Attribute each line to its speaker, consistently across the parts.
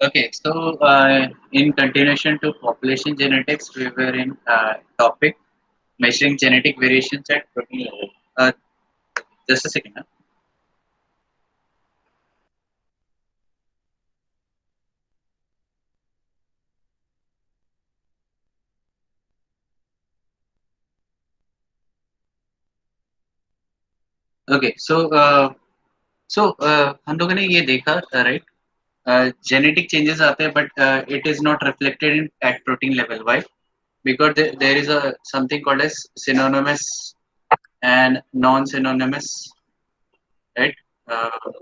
Speaker 1: Okay, so in continuation to population genetics, we were in topic measuring genetic variations at protein level. Just a second. Huh? Okay, हम लोगों ने ये देखा right genetic changes आते हैं but it is not reflected in at protein level why because there is a something called as synonymous and non-synonymous right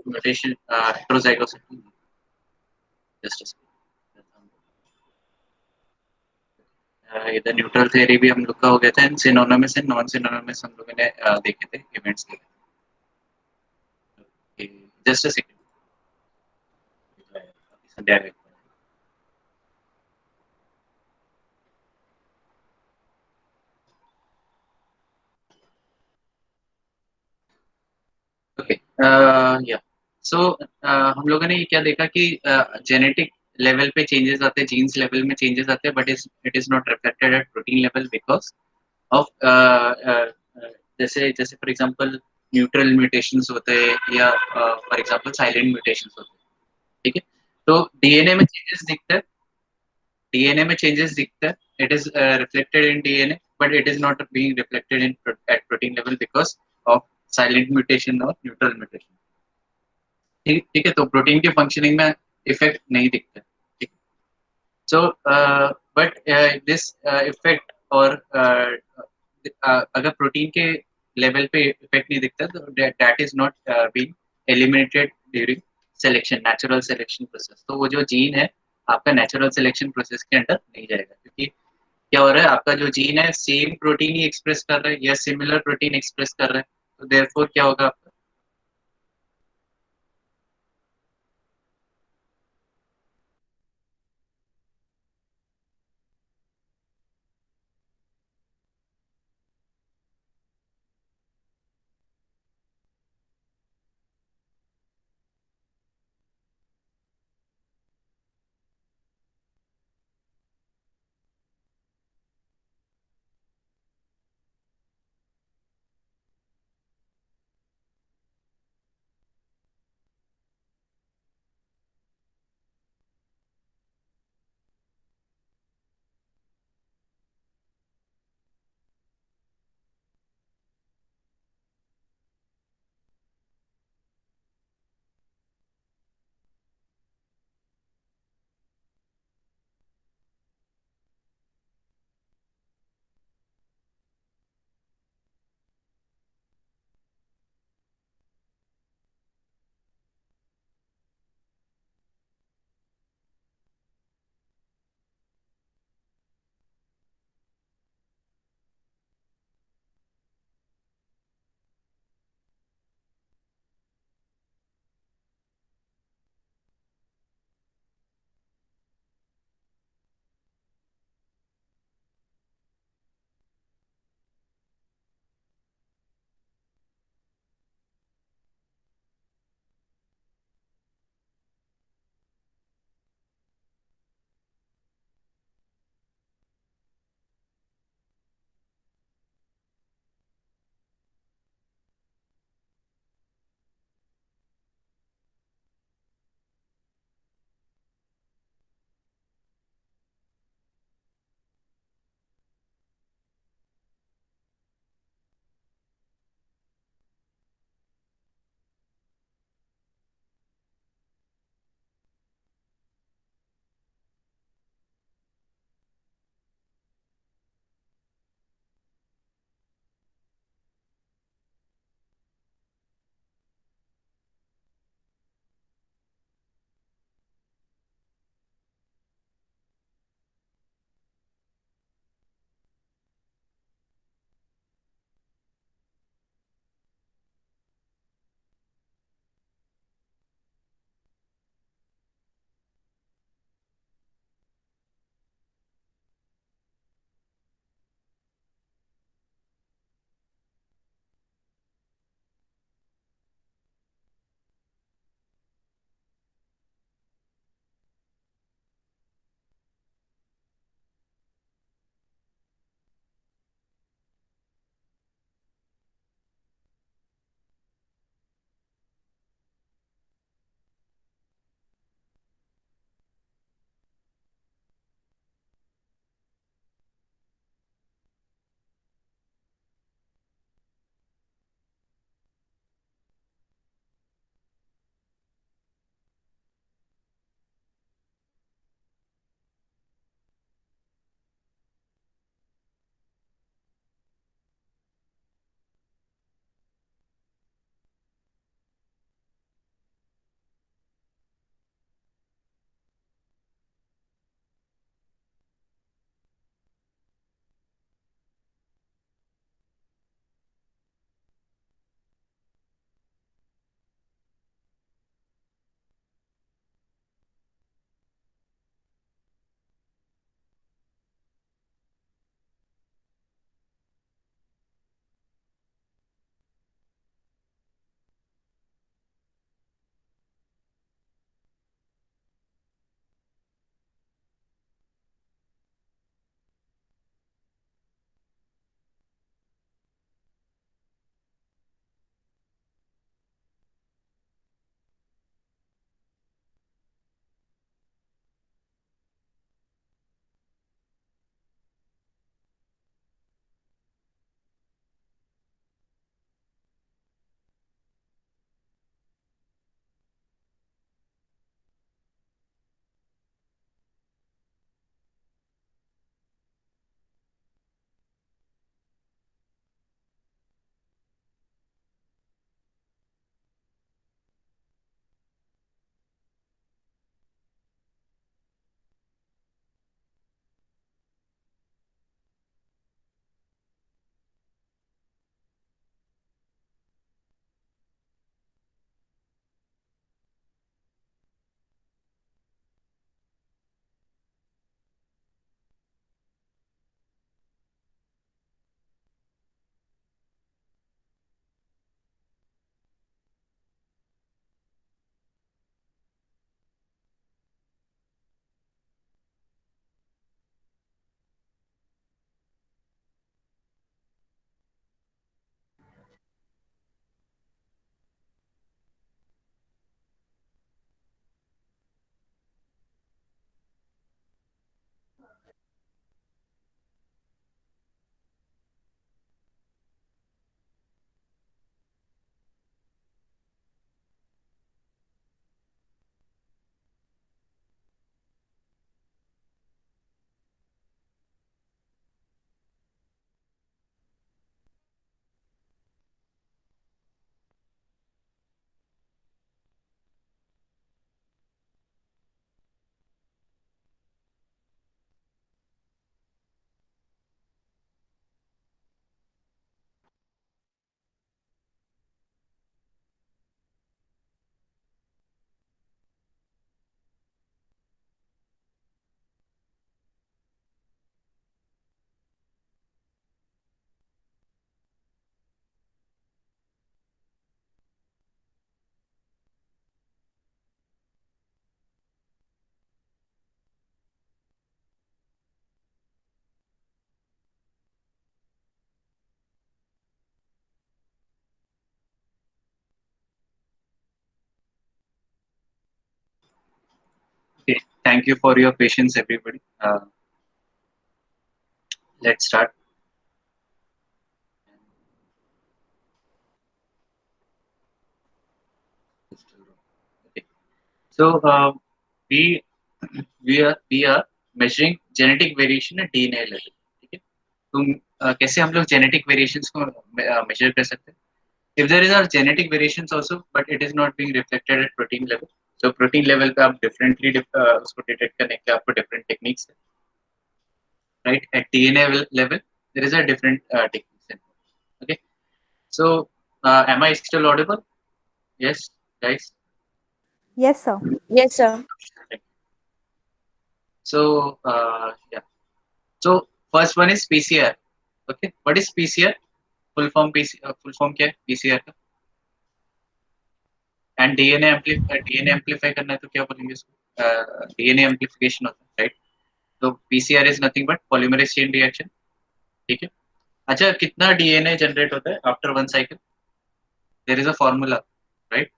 Speaker 1: mutation heterozygosity. Just a second. इधर neutral theory भी हम लोग का हो गया था and synonymous and non synonymous हम लोगों ने देखे थे इवेंट्स देखे थे just a second Sandhya okay या सो हम लोगों ने ये क्या देखा कि जेनेटिक लेवल पे चेंजेस आते हैं जीन्स लेवल में चेंजेस आते हैं but it is not reflected eight protein level because of जैसे जैसे फॉर एग्जांपल न्यूट्रल म्यूटेशंस होते हैं या फॉर एग्जांपल साइलेंट म्यूटेशंस होते हैं ठीक है तो डीएनए में चेंजेस दिखते हैं डीएनए में चेंजेस दिखते हैं it is reflected in DNA but it is not being reflected in at protein level because of silent mutation और न्यूट्रल म्यूटेशन ठीक ठीक है तो प्रोटीन की फंक्शनिंग में इफेक्ट नहीं दिखता ठीक सो बट दिस इफेक्ट और अगर प्रोटीन के लेवल पे इफेक्ट नहीं दिखता तो that is not being eliminated during selection natural selection process तो वो जो जीन है आपका नेचुरल सिलेक्शन प्रोसेस के अंदर नहीं जाएगा क्योंकि क्या हो रहा है आपका जो जीन है सेम प्रोटीन ही एक्सप्रेस कर रहा है या सिमिलर प्रोटीन एक्सप्रेस कर रहा है तो देयरफॉर क्या होगा आपका thank you for your patience, everybody. Let's start. Okay. So we we are measuring genetic variation at DNA level. ठीक है? तो कैसे हम लोग genetic variations को measure कर सकते हैं? If there is a genetic variations also, but it is not being reflected at protein level. So protein level पे आप differently उसको detect करने के आपको different techniques है, right? At DNA level, there is a different techniques. Okay. So am I still audible? Yes, guys.
Speaker 2: Yes, sir.
Speaker 3: Yes, sir.
Speaker 1: Right. So yeah. So first one is PCR. Okay. What is PCR? Full form full form क्या है PCR का? And DNA amplify करना है तो क्या बोलेंगे इसको? DNA amplification होता है, right? तो PCR is nothing but polymerase chain reaction. ठीक है. अच्छा कितना DNA जनरेट होता है after one cycle? There is a formula, right?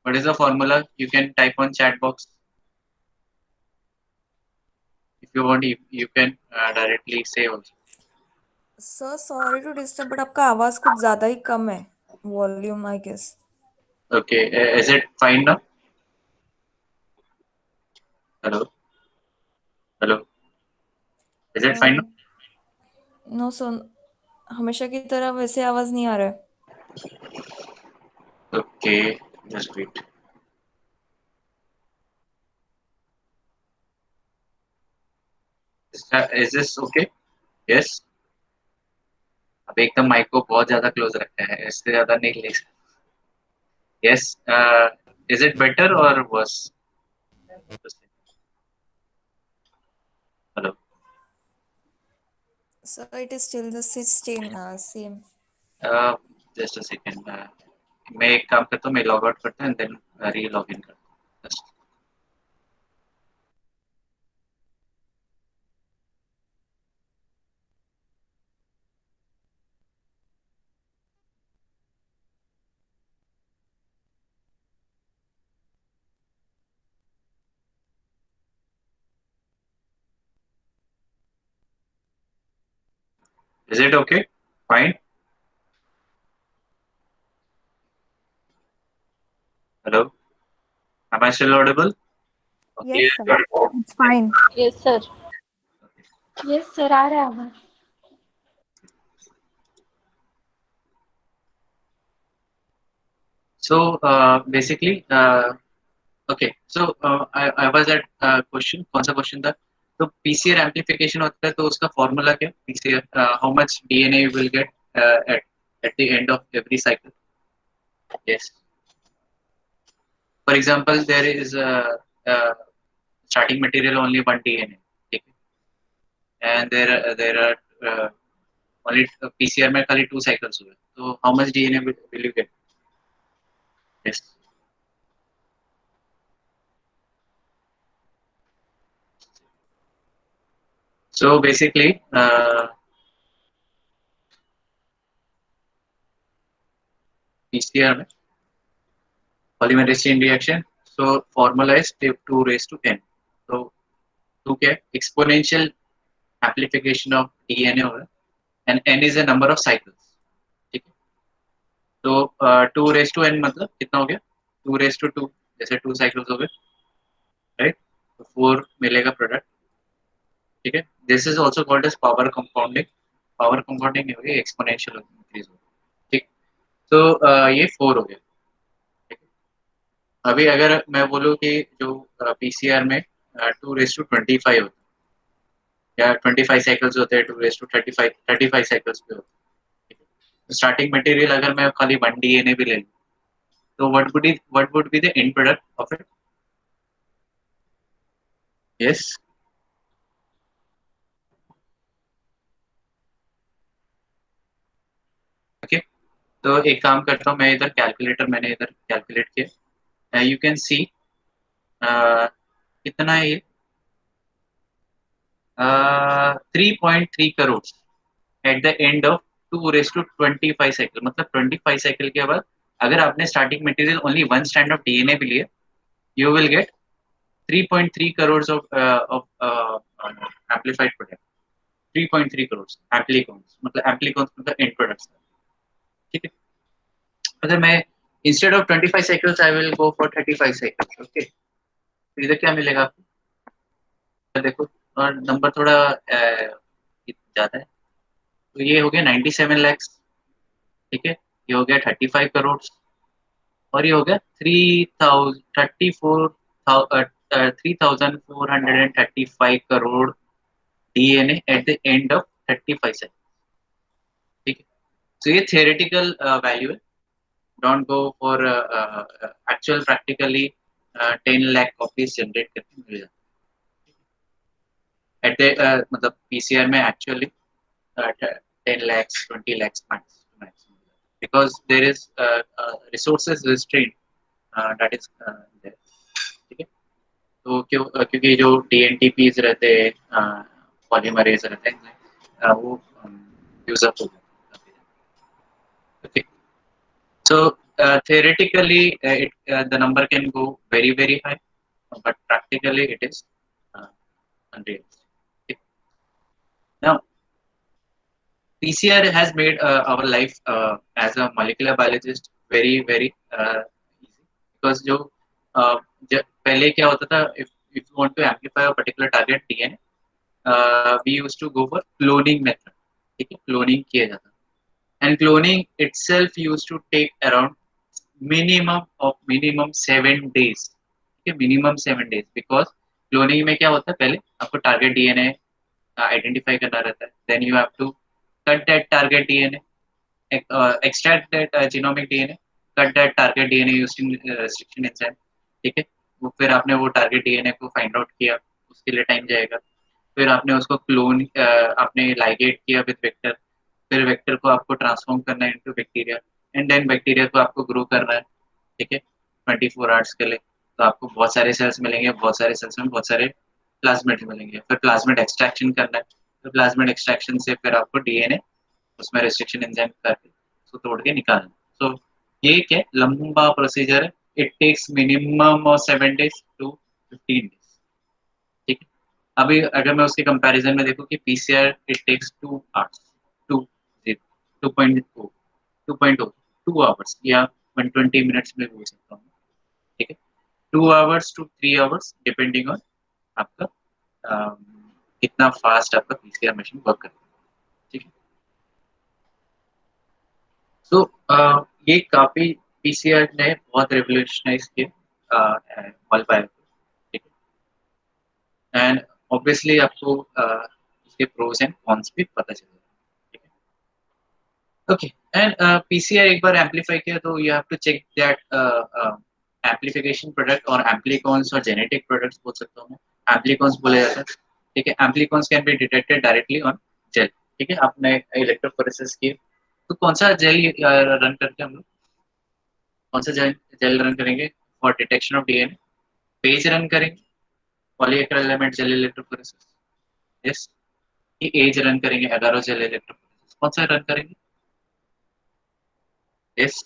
Speaker 1: What is the formula? You can type on chat box. If you want, you can directly say also.
Speaker 2: Sir sorry to disturb but आपका आवाज कुछ ज्यादा ही कम है volume I guess.
Speaker 1: Okay, is it fine now? Hello, hello. Is it fine now?
Speaker 2: No sir हमेशा की तरह वैसे आवाज नहीं आ रहा है.
Speaker 1: Okay, just wait. Is this okay? Yes. अब एकदम माइक को बहुत ज्यादा क्लोज रखा है, इससे ज्यादा नहीं ले सकते. Yes. Is it better or worse? Hello.
Speaker 2: Sir it is still the same.
Speaker 1: Just a second. मैं एक काम करता हूँ, मैं लॉग आउट करता हूँ and then री लॉग इन करता हूँ. Just. Is it okay? Fine. Hello. Am I still audible? Okay.
Speaker 2: Yes sir it's fine.
Speaker 3: Yes, sir. Yes, sir. आ रहा है आवाज.
Speaker 1: So basically, okay. So I was at question. कौन सा question था? तो PCR amplification होता है तो उसका formula क्या? PCR how much DNA you will get at the end of every cycle? Yes. For example, there is a starting material only one DNA, ठीक है? And there are only PCR में खाली 2 cycles हुए. So how much DNA will you get? Yes. So basically, PCR में polymerase chain reaction. So formula is 2 raised to n. So 2 क्या है? Exponential amplification of DNA होगा, and n is a number of cycles. ठीक है? तो 2 raised to n मतलब कितना हो गया? 2 raised to 2 जैसे 2 cycles हो गए, right? तो 4 मिलेगा प्रोडक्ट. ठीक है? This is also called as power compounding. Power compounding नहीं होगी, एक्सपोनेंशियल इंक्रीज होगी. ठीक. तो ये 4 हो गया. अभी अगर मैं बोलूँ कि जो पीसीआर में 2:25 होता है या 25 साइकिल्स होते हैं, 2:35 साइकिल्स पे होते हैं. स्टार्टिंग मटेरियल अगर मैं खाली 1 डीएनए भी ले लूँ तो what would be the end product of it? Yes. Okay. तो एक काम करता हूँ, मैं इधर कैलकुलेटर मैंने इधर कैलकुलेट किया. यू कैन सी कितना है ये? 3.3 crore at the end of 2:25 cycle. मतलब 25 साइकिल के बाद अगर आपने starting material only 1 strand of DNA भी लिया, you will get 3.3 crores of amplified product, 3.3 crores amplicons, मतलब amplicons मतलब end products, ठीक है। अगर मैं instead of 25 cycles I will go for 35 cycles, okay. तो इधर क्या मिलेगा आपको, तो देखो, और नंबर थोड़ा ज्यादा है, तो ये हो गया 97 lakhs, ठीक है। ये हो गया 35 करोड़, और ये हो गया 3,435 crore DNA at the end of 35 second, ठीक है। तो ये थियोरेटिकल वैल्यू है, don't go for actual, practically 10 lakh copies generate करके मिल जाता है एट द मतलब पीसीआर में actually 10 lakhs 20 lakhs max, because there is resources restraint that is there, ठीक है। तो क्योंकि जो DNTPs रहते हैं, पॉलीमरेज रहते हैं, वो यूज अप हो जाते हैं, okay. So theoretically, the number can go very very high, but practically it is unrealistic. Okay. Now, PCR has made our life as a molecular biologist very very easy, because जो पहले क्या होता था, if you want to amplify a particular target DNA, we used to go for cloning method, ठीक है, cloning किया जाता, and cloning itself used to take around minimum 7 days, ठीक है, minimum 7 days, because cloning में क्या होता है, पहले आपको टारगेट डीएनए आइडेंटिफाई करना रहता है, then you have to cut that target DNA, extract that genomic DNA, cut that target DNA using restriction enzyme, ठीक है। वो फिर आपने वो टारगेट डीएनए को फाइंड आउट किया, उसके लिए टाइम जाएगा, फिर आपने उसको क्लोन, आपने लाइगेट किया विद वेक्टर, फिर वेक्टर को आपको ट्रांसफॉर्म करना है into bacteria, and then bacteria को आपको ग्रो करना है, ठीक है, 24 आवर्स के लिए। तो आपको बहुत सारे सेल्स मिलेंगे, बहुत सारे सेल्स में बहुत सारे प्लाज्मिड मिलेंगे, फिर प्लाज्मिड एक्सट्रैक्शन करना है, तो प्लाज्मिड एक्सट्रैक्शन से फिर आपको डीएनए उसमें रेस्ट्रिक्शन एंजाइम करके उसको तोड़ के निकालना। तो ये क्या लंबा प्रोसीजर है, it takes minimum of 7 days to 15 days, ठीक है। अभी अगर मैं उसके कंपैरिजन में देखूं कि PCR it takes 2 hours, 2 hours या 120 मिनट्स में बोल सकता हूँ, ठीक है। 2 hours to 3 hours depending on आपका कितना फास्ट आपका पीसीआर मशीन वर्क करता है, ठीक है। तो ये काफी पीसीआर ने बहुत रेवोल्यूशनाइज किया मॉल बायो, ठीक है। एंड ऑब्वियसली आपको इसके प्रोज एंड कॉन्स भी पता चलेगा, ठीक है। ओके, एंड पीसीआर एक बार एम्पलीफाई किया तो you have to check that amplification product और एम्पलीकॉन्स और जेनेटिक प्रोडक्ट्स बोल सकता हूँ मैं, एम्पलीकॉन्स बोला जाता है, ठीक है। Amplicons can be detected directly on gel, ठीक है। आपने इलेक्ट्रोफोरेसिस की, तो कौन सा जेल रन करके हम लोग, कौन सा जेल रन करेंगे for detection of DNA, page run करेंगे, पॉलीएक्रिल एलिमेंट जेल इलेक्ट्रोफोरेसिस, यस। ये एज रन करेंगे, एगारो जेल इलेक्ट्रोफोरेसिस, कौन सा रन करेंगे, यस।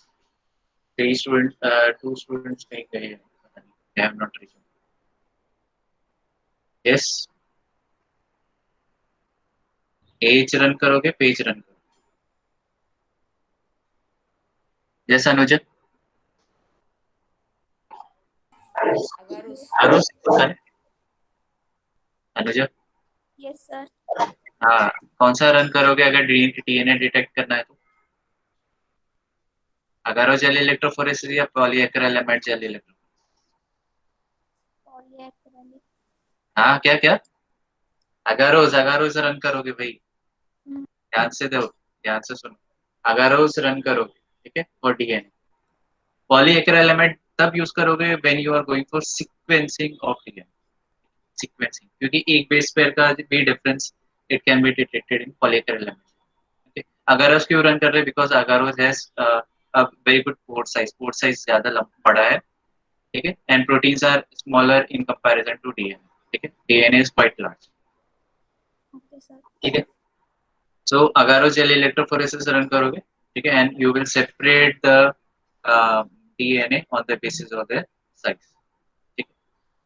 Speaker 1: 2 स्टूडेंट्स कहीं गए हैं, पता नहीं, they have not reached, yes. एज रन करोगे, पेज रन करोगे, yes Anuj,
Speaker 2: agarose.
Speaker 1: Anuj,
Speaker 3: yes sir.
Speaker 1: हाँ, कौन सा रन करोगे अगर डीएनए डिटेक्ट करना है तो, अगारो जेल इलेक्ट्रोफोरेसिस या पॉलीएक्रिल एलिमेंट जेल इलेक्ट्रोफोरेसिस,
Speaker 3: पॉलीएक्रिलिक।
Speaker 1: हाँ क्या क्या, अगारोस रन करोगे भाई, ध्यान से दो, ध्यान से सुनो, अगारोस रन करोगे, ठीक है, और डीएनए। पॉलीएक्रिल एलिमेंट तब यूज करोगे when you are going for sequencing of DNA, sequencing, क्योंकि एक बेस पेयर का भी difference it can be detected in polyacrylamide, ठीक है। अगारोस क्यों रन कर रहे हैं, because agarose has a very good port size ज्यादा बड़ा है, ठीक है, and proteins are smaller in comparison to DNA, ठीक है, DNA is quite large,
Speaker 3: okay sir.
Speaker 1: ठीक है। So agarose gel electrophoresis run करोगे, ठीक है, and you will separate the DNA on the basis of the size, ठीक है।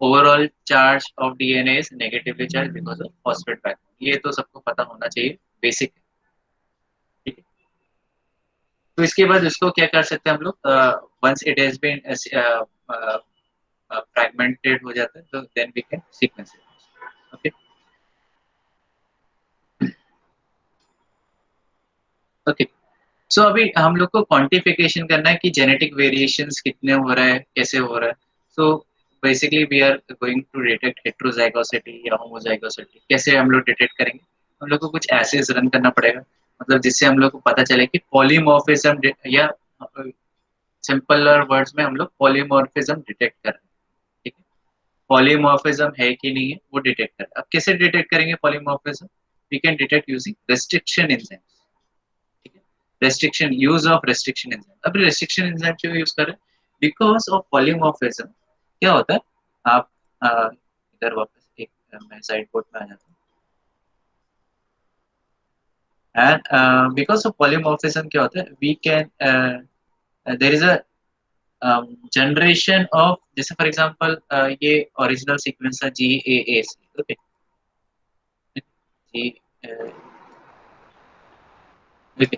Speaker 1: Overall charge of DNA is negatively charge because of phosphate backbone. ये तो सबको पता होना चाहिए, बेसिक। ठीक है, तो इसके बाद इसको क्या कर सकते हैं हम लोग, once it has been fragmented हो जाता है तो then we can sequence it. Okay okay, so अभी हम लोग को क्वांटिफिकेशन करना है कि जेनेटिक वेरिएशंस कितने हो रहा है, कैसे हो रहा है। So basically we are going to detect heterozygosity या होमोजाइगोसिटी। कैसे हम लोग डिटेक्ट करेंगे, हम लोग को कुछ एसेस रन करना पड़ेगा, मतलब जिससे हम लोग को पता चले कि पॉलीमॉर्फिज्म, या सिंपलर वर्ड्स में हम लोग पॉलीमॉर्फिज्म डिटेक्ट कर रहे हैं। ठीक है, पॉलीमॉर्फिज्म है कि नहीं है वो डिटेक्ट कर रहे हैं। अब कैसे डिटेक्ट करेंगे polymorphism, we can detect using restriction enzymes. ठीक है, restriction, use of restriction enzyme. अब रेस्ट्रिक्शन एंजाइम क्यों यूज कर रहे हैं, बिकॉज ऑफ पॉलीमॉर्फिज्म। क्या होता है, आप इधर वापस एक मैं साइड पोर्ट में आ जाता हूँ। एंड बिकॉज ऑफ पॉलीमॉर्फिज्म क्या होता है, we can there is a generation of, जैसे फॉर एग्जांपल ये ओरिजिनल सीक्वेंस है GAAC। ओके, जी ओके,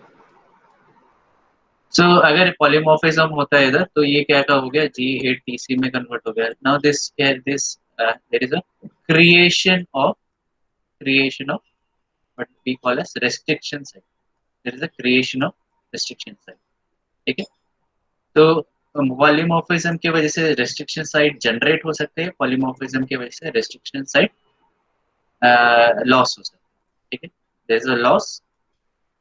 Speaker 1: सो अगर पॉलीमॉर्फिज्म होता है इधर तो ये क्या का हो गया, G8TC में कन्वर्ट हो गया। Now this this there is a creation of what we call as restriction site. There is a creation of restriction site. ठीक है, तो पॉलीमॉर्फिज्म की वजह से रेस्ट्रिक्शन साइट जनरेट हो सकते हैं, पॉलीमॉर्फिज्म की वजह से रेस्ट्रिक्शन साइट लॉस हो सकता है। ठीक है, there is a loss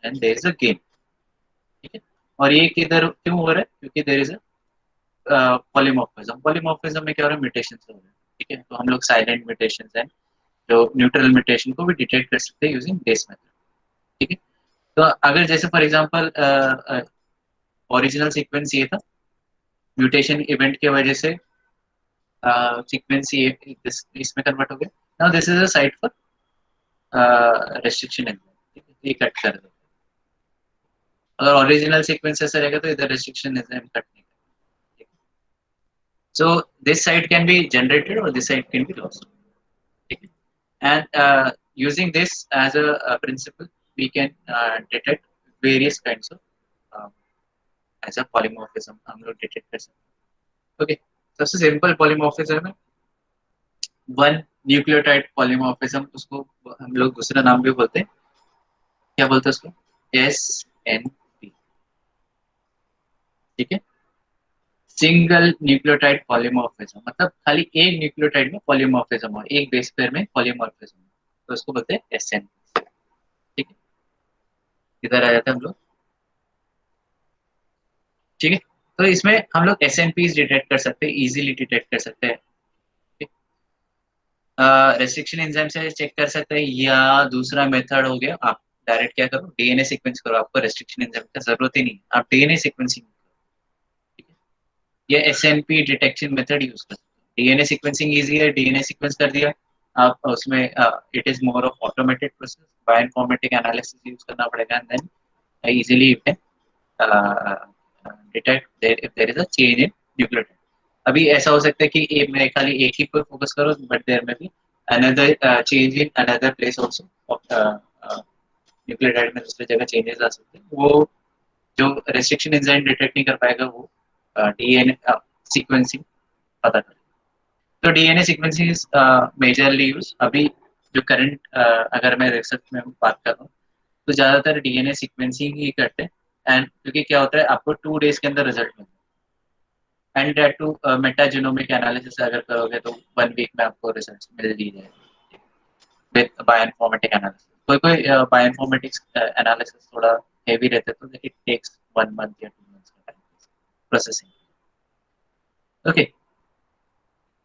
Speaker 1: and there is a gain. ठीक है, और ये किधर क्यों हो रहा है, क्योंकि there is a polymorphism. Polymorphism में क्या हो रहा है, म्यूटेशन हो रहा है। ठीक है, तो हम लोग साइलेंट म्यूटेशन है जो न्यूट्रल म्यूटेशन को भी डिटेक्ट कर सकते हैं यूजिंग बेस मेथड। ठीक है, तो अगर जैसे फॉर एग्जांपल ओरिजिनल सीक्वेंस ये था, म्यूटेशन इवेंट की वजह से सीक्वेंस ये इसमें कन्वर्ट हो गया। Now this is a site for restriction enzyme. ये कट कर दो, अगर ओरिजिनल सीक्वेंस ऐसा रहेगा तो इधर रेस्ट्रिक्शन एंजाइम कट नहीं करेगा। So this site can be generated और this site can be lost. And using this as a principle, we can detect various kinds of uh, as a polymorphism हम लोग detect कर सकते हैं। Okay, सबसे simple polymorphism है one nucleotide polymorphism, उसको हम लोग दूसरा नाम भी बोलते हैं, क्या बोलते हैं उसको, SNP। ठीक है, सिंगल न्यूक्लियोटाइड पॉलीमॉर्फिज्म, मतलब खाली एक न्यूक्लियोटाइड में पॉलीमॉर्फिज्म हो, एक बेस पेयर में पॉलीमॉर्फिज्म, तो उसको बोलते हैं SNP। ठीक है, इधर आ जाते हैं हम लोग। ठीक है, तो इसमें हम लोग SNPs डिटेक्ट कर सकते हैं, इजीली डिटेक्ट कर सकते हैं। रेस्ट्रिक्शन एंजाइम से चेक कर सकते हैं, या दूसरा मेथड हो गया, आप डायरेक्ट क्या करो, DNA सीक्वेंस करो, आपको रेस्ट्रिक्शन एंजाइम का जरूरत ही नहीं, आप DNA सीक्वेंसिंग करो। ठीक है, ये SNP डिटेक्शन मेथड यूज कर सकते हैं। DNA सीक्वेंसिंग इजी है, DNA सीक्वेंस कर दिया आप, उसमें it is more of automated process, bioinformatic analysis use करना पड़ेगा, and then easily you can detect if there is a change in nucleotide. अभी ऐसा हो सकता है कि मैं खाली एक ही पर फोकस करो, बट देयर में भी another change in another place also of nucleotide में दूसरी जगह चेंजेस आ सकते हैं। वो जो रेस्ट्रिक्शन एंजाइम डिटेक्ट नहीं कर पाएगा वो डीएनए सीक्वेंसिंग पता कर। तो DNA sequencing is majorly use अभी जो करंट, अगर मैं रिसर्च में बात कर रहा हूँ तो ज्यादातर डीएनए सीक्वेंसिंग ही करते हैं। एंड क्योंकि क्या होता है, आपको 2 days के अंदर रिजल्ट मिलता है, एंड डेट टू मेटाजीनोमिक एनालिसिस अगर करोगे तो 1 week में आपको रिजल्ट मिल ही जाएगा विद बायोइनफॉर्मेटिक एनालिसिस। कोई कोई बायोइनफॉर्मेटिक्स एनालिसिस थोड़ा हेवी रहता है तो इट टेक्स 1 month या 2 months का टाइम प्रोसेसिंग। ओके,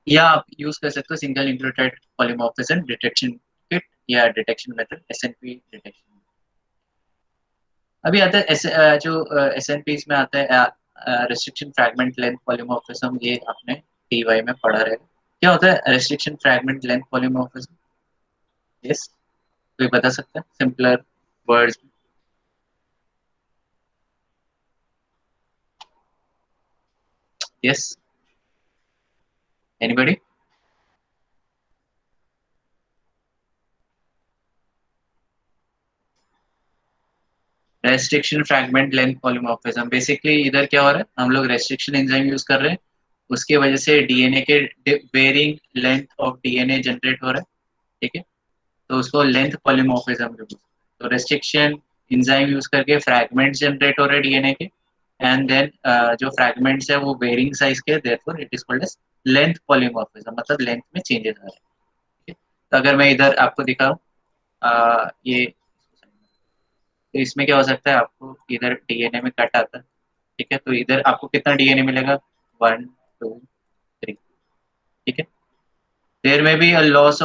Speaker 1: या आप यूज कर सकते हो single nucleotide polymorphism detection kit या डिटेक्शन मेथड, SNP डिटेक्शन। अभी आता है जो SNPs में आता है रेस्ट्रिक्शन फ्रैगमेंट लेंथ पॉलीमॉर्फिज्म, ये आपने TY में पढ़ा रहेगा। क्या होता है restriction fragment length polymorphism, yes कोई बता सकता है simpler words? Yes, anybody? Restriction fragment length polymorphism, basically इधर क्या हो रहा है, हम लोग रेस्ट्रिक्शन एंजाइम यूज कर रहे हैं, उसकी वजह से डीएनए के varying length of DNA generate हो रहा है, ठीक है, तो उसको लेंथ पॉलीमॉर्फिज्म भी बोलते हैं। तो रेस्ट्रिक्शन एंजाइम यूज करके फ्रैगमेंट्स जनरेट हो रहे हैं डीएनए के, एंड देन जो फ्रैगमेंट्स है वो वेरिंग साइज के, therefore it is called as length polymorphism, मतलब लेंथ में चेंजेस आ रहे हैं, ठीक है। तो अगर मैं इधर आपको दिखाऊं, ये, तो इसमें क्या हो सकता है, आपको इधर डीएनए में कट आता है, ठीक है, तो इधर आपको कितना डीएनए मिलेगा, 1 2 3, ठीक है। There may be loss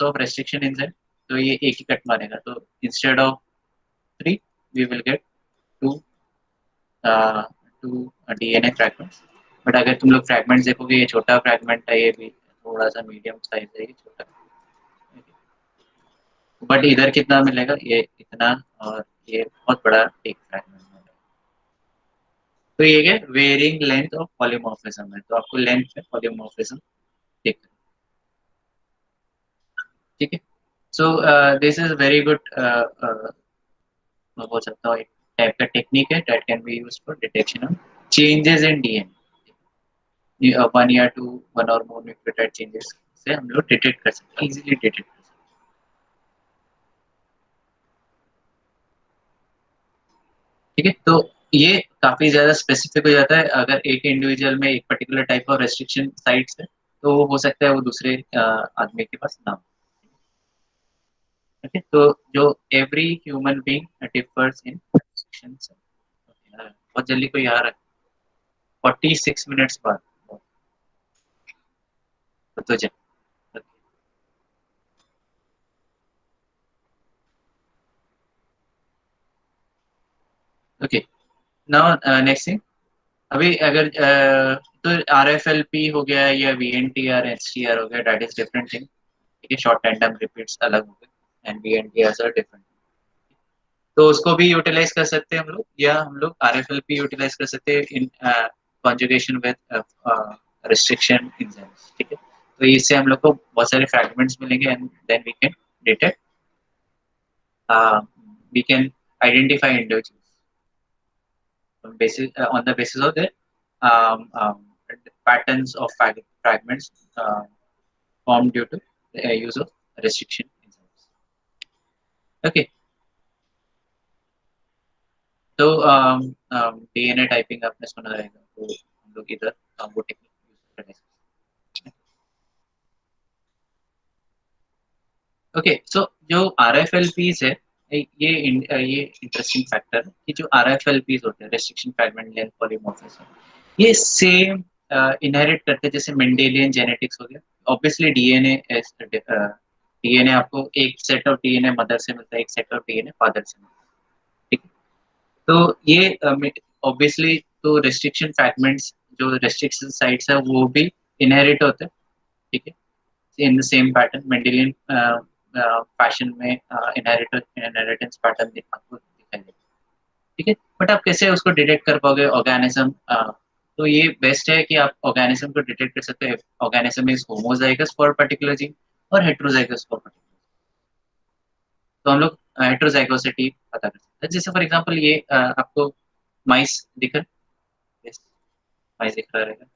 Speaker 1: of restriction enzyme, तो ये एक ही कट मारेगा, तो instead of 3 we will get 2 two DNA fragments. But अगर तुम लोग फ्रैगमेंट्स देखोगे, ये छोटा फ्रैगमेंट है, ये भी थोड़ा सा मीडियम साइज है, ये छोटा, बट इधर कितना मिलेगा, ये इतना, और ये बहुत बड़ा एक फ्रैगमेंट है। तो ये क्या, वेरिंग लेंथ ऑफ पॉलीमॉर्फिज्म है, तो आपको लेंथ में पॉलीमॉर्फिज्म दिख रहा है, ठीक है। So this is very good, मैं बोल सकता हूँ एक टाइप का टेक्निक है that can be used for detection of changes in DNA, one या टू, वन और मोर न्यूक्लियोटाइड चेंजेस से हम लोग डिटेक्ट कर सकते हैं, इजीली डिटेक्ट कर सकते हैं, ठीक है। तो ये काफी ज्यादा स्पेसिफिक हो जाता है, अगर एक इंडिविजुअल में एक particular type of restriction sites है, तो हो सकता है वो दूसरे आदमी के पास ना हो, ठीक है। तो जो एवरी ह्यूमन बीइंग डिफर्स इन रेस्ट्रिक्शंस, बहुत जल्दी कोई आ रहा है, 46 मिनट्स बाद, तो चल, ओके। नाउ नेक्स्ट थिंग, अभी अगर तो RFLP हो गया या VNTR STR हो गया, दैट इज डिफरेंट थिंग, ठीक है, शॉर्ट टैंडम रिपीट्स अलग हो गए, एंड VNTR आर डिफरेंट, तो उसको भी यूटिलाइज कर सकते हैं हम लोग, या हम लोग RFLP यूटिलाइज कर सकते हैं इन कॉन्जुगेशन विद रिस्ट्रिक्शन एंजाइम्स, ठीक है। तो इससे हम लोग को बहुत सारे फ्रैगमेंट्स मिलेंगे, and then we can detect, we can identify individuals on the basis of their um, um, patterns of fragments formed due to the use of restriction enzymes. Okay, तो DNA टाइपिंग आपने सुना रहेगा, तो हम लोग इधर वो टेक्निक यूज करेंगे। ओके, सो जो RFLPs है, ये इंटरेस्टिंग फैक्टर है कि जो RFLPs होते हैं, रेस्ट्रिक्शन फ्रैगमेंट लेंथ पॉलीमॉर्फिज्म, ये सेम इनहेरिट करते हैं जैसे मेंडेलियन जेनेटिक्स हो गया। ऑब्वियसली डीएनए आपको एक सेट ऑफ डीएनए मदर से मिलता है, एक सेट ऑफ डीएनए फादर से मिलता है, ठीक है। तो ये ऑब्वियसली तो रेस्ट्रिक्शन फ्रैगमेंट्स, जो रेस्ट्रिक्शन साइट्स है, वो भी इनहेरिट होते हैं, ठीक है, in the same pattern, Mendelian fashion में इनहेरिटेंस पैटर्न आपको दिखाई देगा, ठीक है। बट आप कैसे उसको डिटेक्ट कर पाओगे ऑर्गेनिज्म, तो ये बेस्ट है कि आप ऑर्गेनिज्म को डिटेक्ट कर सकते हैं, organism is homozygous for particular gene और हेट्रोजाइगस फॉर पर्टिकुलर, तो हम लोग हेट्रोजाइगोसिटी पता कर सकते हैं। जैसे फॉर एग्जांपल ये आपको माइस दिख रहा है, yes, माइस दिख रहा रहेगा,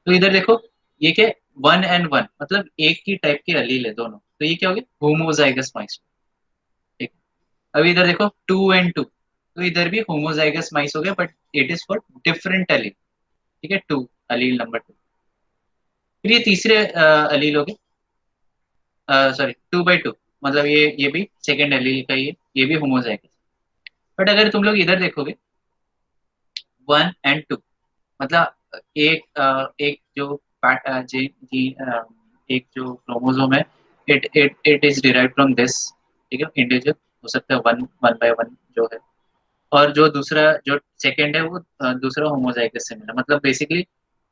Speaker 1: तो इधर देखो, ये क्या, 1 and 1, मतलब एक ही टाइप के अलील है दोनों, तो ये क्या हो गया, होमोजाइगस माइस, ठीक है। अभी इधर देखो 2 and 2, तो इधर भी होमोजाइगस माइस हो गया, but it is for different allele, ठीक है, 2, अलील नंबर 2। फिर ये तीसरे अलील हो गए, सॉरी 2/2, मतलब ये भी सेकेंड एलील का ही है, ये भी होमोजाइगस। बट अगर तुम लोग इधर देखोगे 1 and 2, मतलब एक जो जी जी एक जो क्रोमोसोम है, it is derive from this, ठीक है, इंडिविजुअल हो सकता है 1 1/1 जो है, और जो दूसरा जो सेकंड है वो दूसरा होमोजाइगस से मिला, मतलब बेसिकली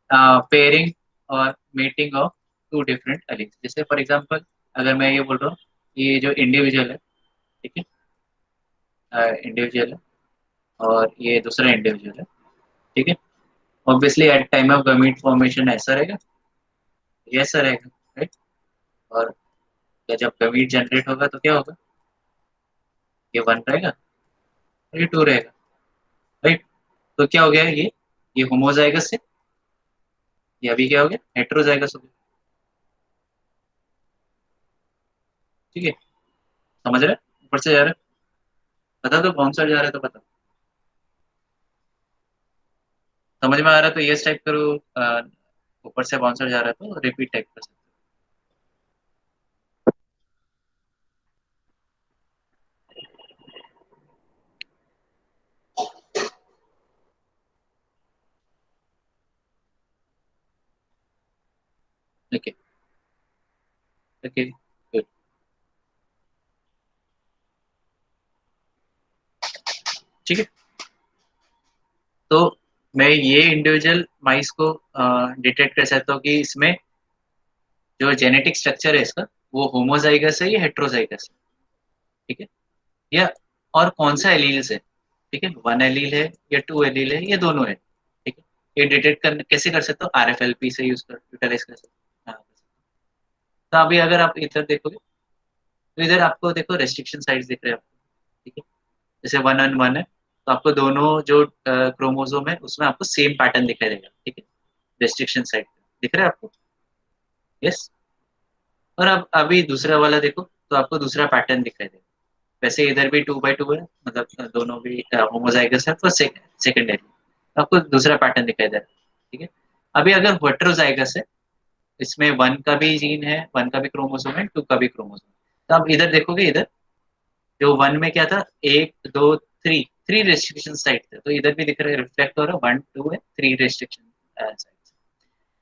Speaker 1: पेयरिंग और mating of two different alleles. जैसे फॉर एग्जांपल अगर मैं ये बोल रहा हूँ, ये जो इंडिविजुअल है, ठीक है, इंडिविजुअल है, और ये दूसरा इंडिविजुअल है, ठीक है, obviously at time of gamete formation ऐसा रहेगा, ये ऐसा रहेगा, राइट, और जब गमीट जनरेट होगा तो क्या होगा, ये 1 रहेगा, ये 2 रहेगा, राइट। तो क्या हो गया ये होमोजाइगस है, ये अभी क्या हो गया, हेटेरोजाइगस हो गया। ठीक है, समझ रहे, ऊपर से जा रहा है, बता दो कौन सा जा रहा है तो बता, समझ में आ रहा है तो यस टाइप करो, ऊपर से बाउंसर जा रहा है तो रिपीट टाइप कर सकते हो। Okay okay good. ठीक है, तो मैं ये इंडिविजुअल माइस को डिटेक्ट कर सकता हूँ कि इसमें जो जेनेटिक स्ट्रक्चर है इसका वो होमोजाइगस है या हेट्रोजाइगस है। ठीक है, या और कौन सा एलील्स है, ठीक है, 1 एलील है या 2 एलील है या दोनों है। ठीक है, ये डिटेक्ट कर कैसे कर सकते हो, RFLP से यूटिलाइज कर सकते हो। हाँ, तो अभी अगर आप इधर देखोगे तो इधर आपको देखो रेस्ट्रिक्शन साइट्स दिख रहे हैं आपको। ठीक है, जैसे 1 on 1 है तो आपको दोनों जो क्रोमोसोम है उसमें आपको सेम पैटर्न दिखाई देगा। ठीक है, रेस्ट्रिक्शन साइट दिख रहा है आपको, यस। और अब अभी दूसरा वाला देखो तो आपको दूसरा पैटर्न दिखाई देगा। वैसे इधर भी 2 by 2 है, मतलब दोनों भी होमोजाइगस है, तो सेकेंडरी आपको दूसरा पैटर्न दिखाई दे रहा है। ठीक है, अभी अगर हेटेरोजाइगस है, इसमें 1 का भी जीन है, 1 का भी क्रोमोसोम है, 2 का भी क्रोमोसोम, तो आप इधर देखोगे, इधर जो 1 में क्या था, 1 2 3 3 रेस्ट्रिक्शन साइट थे, तो इधर भी दिख रहा है, रिफ्लेक्ट हो रहा है 1 2 है 3 restriction site.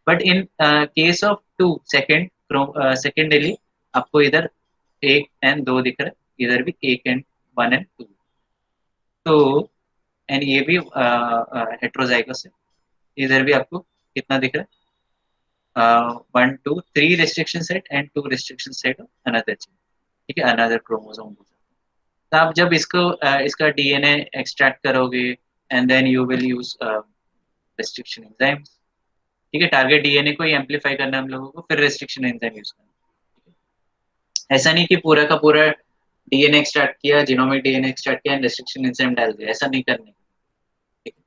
Speaker 1: But in case of 2 secondly आपको इधर 1 and 2 दिख रहा है, इधर भी 1 and 1 and 2। तो एंड ये भी हेट्रोजाइगस है, इधर भी आपको कितना दिख रहा है, 1 2 3 restriction set and 2 restriction set another. ठीक है, अनदर क्रोमोसोम। तो आप जब इसका DNA एक्सट्रैक्ट करोगे and then you will use restriction enzymes. ठीक है, टारगेट DNA को ही एम्पलीफाई करना है हम लोगों को, फिर रेस्ट्रिक्शन एंजाइम यूज करना है। ऐसा नहीं कि पूरा का पूरा DNA एक्सट्रैक्ट किया, जीनोमिक DNA एक्सट्रैक्ट किया एंड रेस्ट्रिक्शन एंजाइम डाल दिया, ऐसा नहीं करने। ठीक है,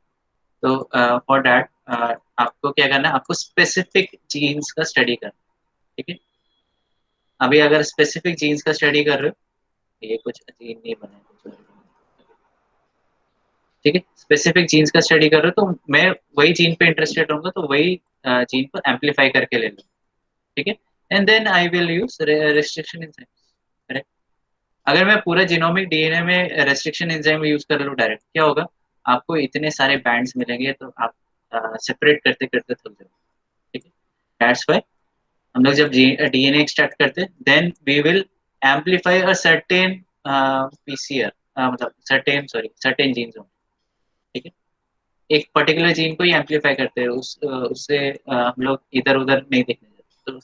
Speaker 1: तो फॉर दैट आपको क्या करना है, आपको स्पेसिफिक जीन्स का स्टडी करना। ठीक है, अभी अगर स्पेसिफिक जीन्स का स्टडी कर रहे हो, ये कुछ जीन नहीं बना है, कुछ और बना है। ठीक है, स्पेसिफिक जीन्स का स्टडी कर रहे हो तो मैं वही जीन पे इंटरेस्टेड रहूंगा, तो वही जीन को एम्पलीफाई करके ले लूँ। ठीक है, and then I will use restriction enzyme. अगर मैं पूरा जीनोमिक DNA में रेस्ट्रिक्शन एंजाइम यूज कर लूँ डायरेक्ट, क्या होगा, आपको इतने सारे बैंड्स मिलेंगे तो आप सेपरेट करते करते थक जाओगे। ठीक है, दैट्स व्हाई हम लोग जब DNA एक्सट्रैक्ट करते then we will amplify a certain PCR, मतलब सर्टेन जीन्स होंगे। ठीक है, एक पर्टिकुलर जीन को ही एम्पलीफाई करते हैं, उससे हम लोग इधर उधर नहीं देखने जाते। तो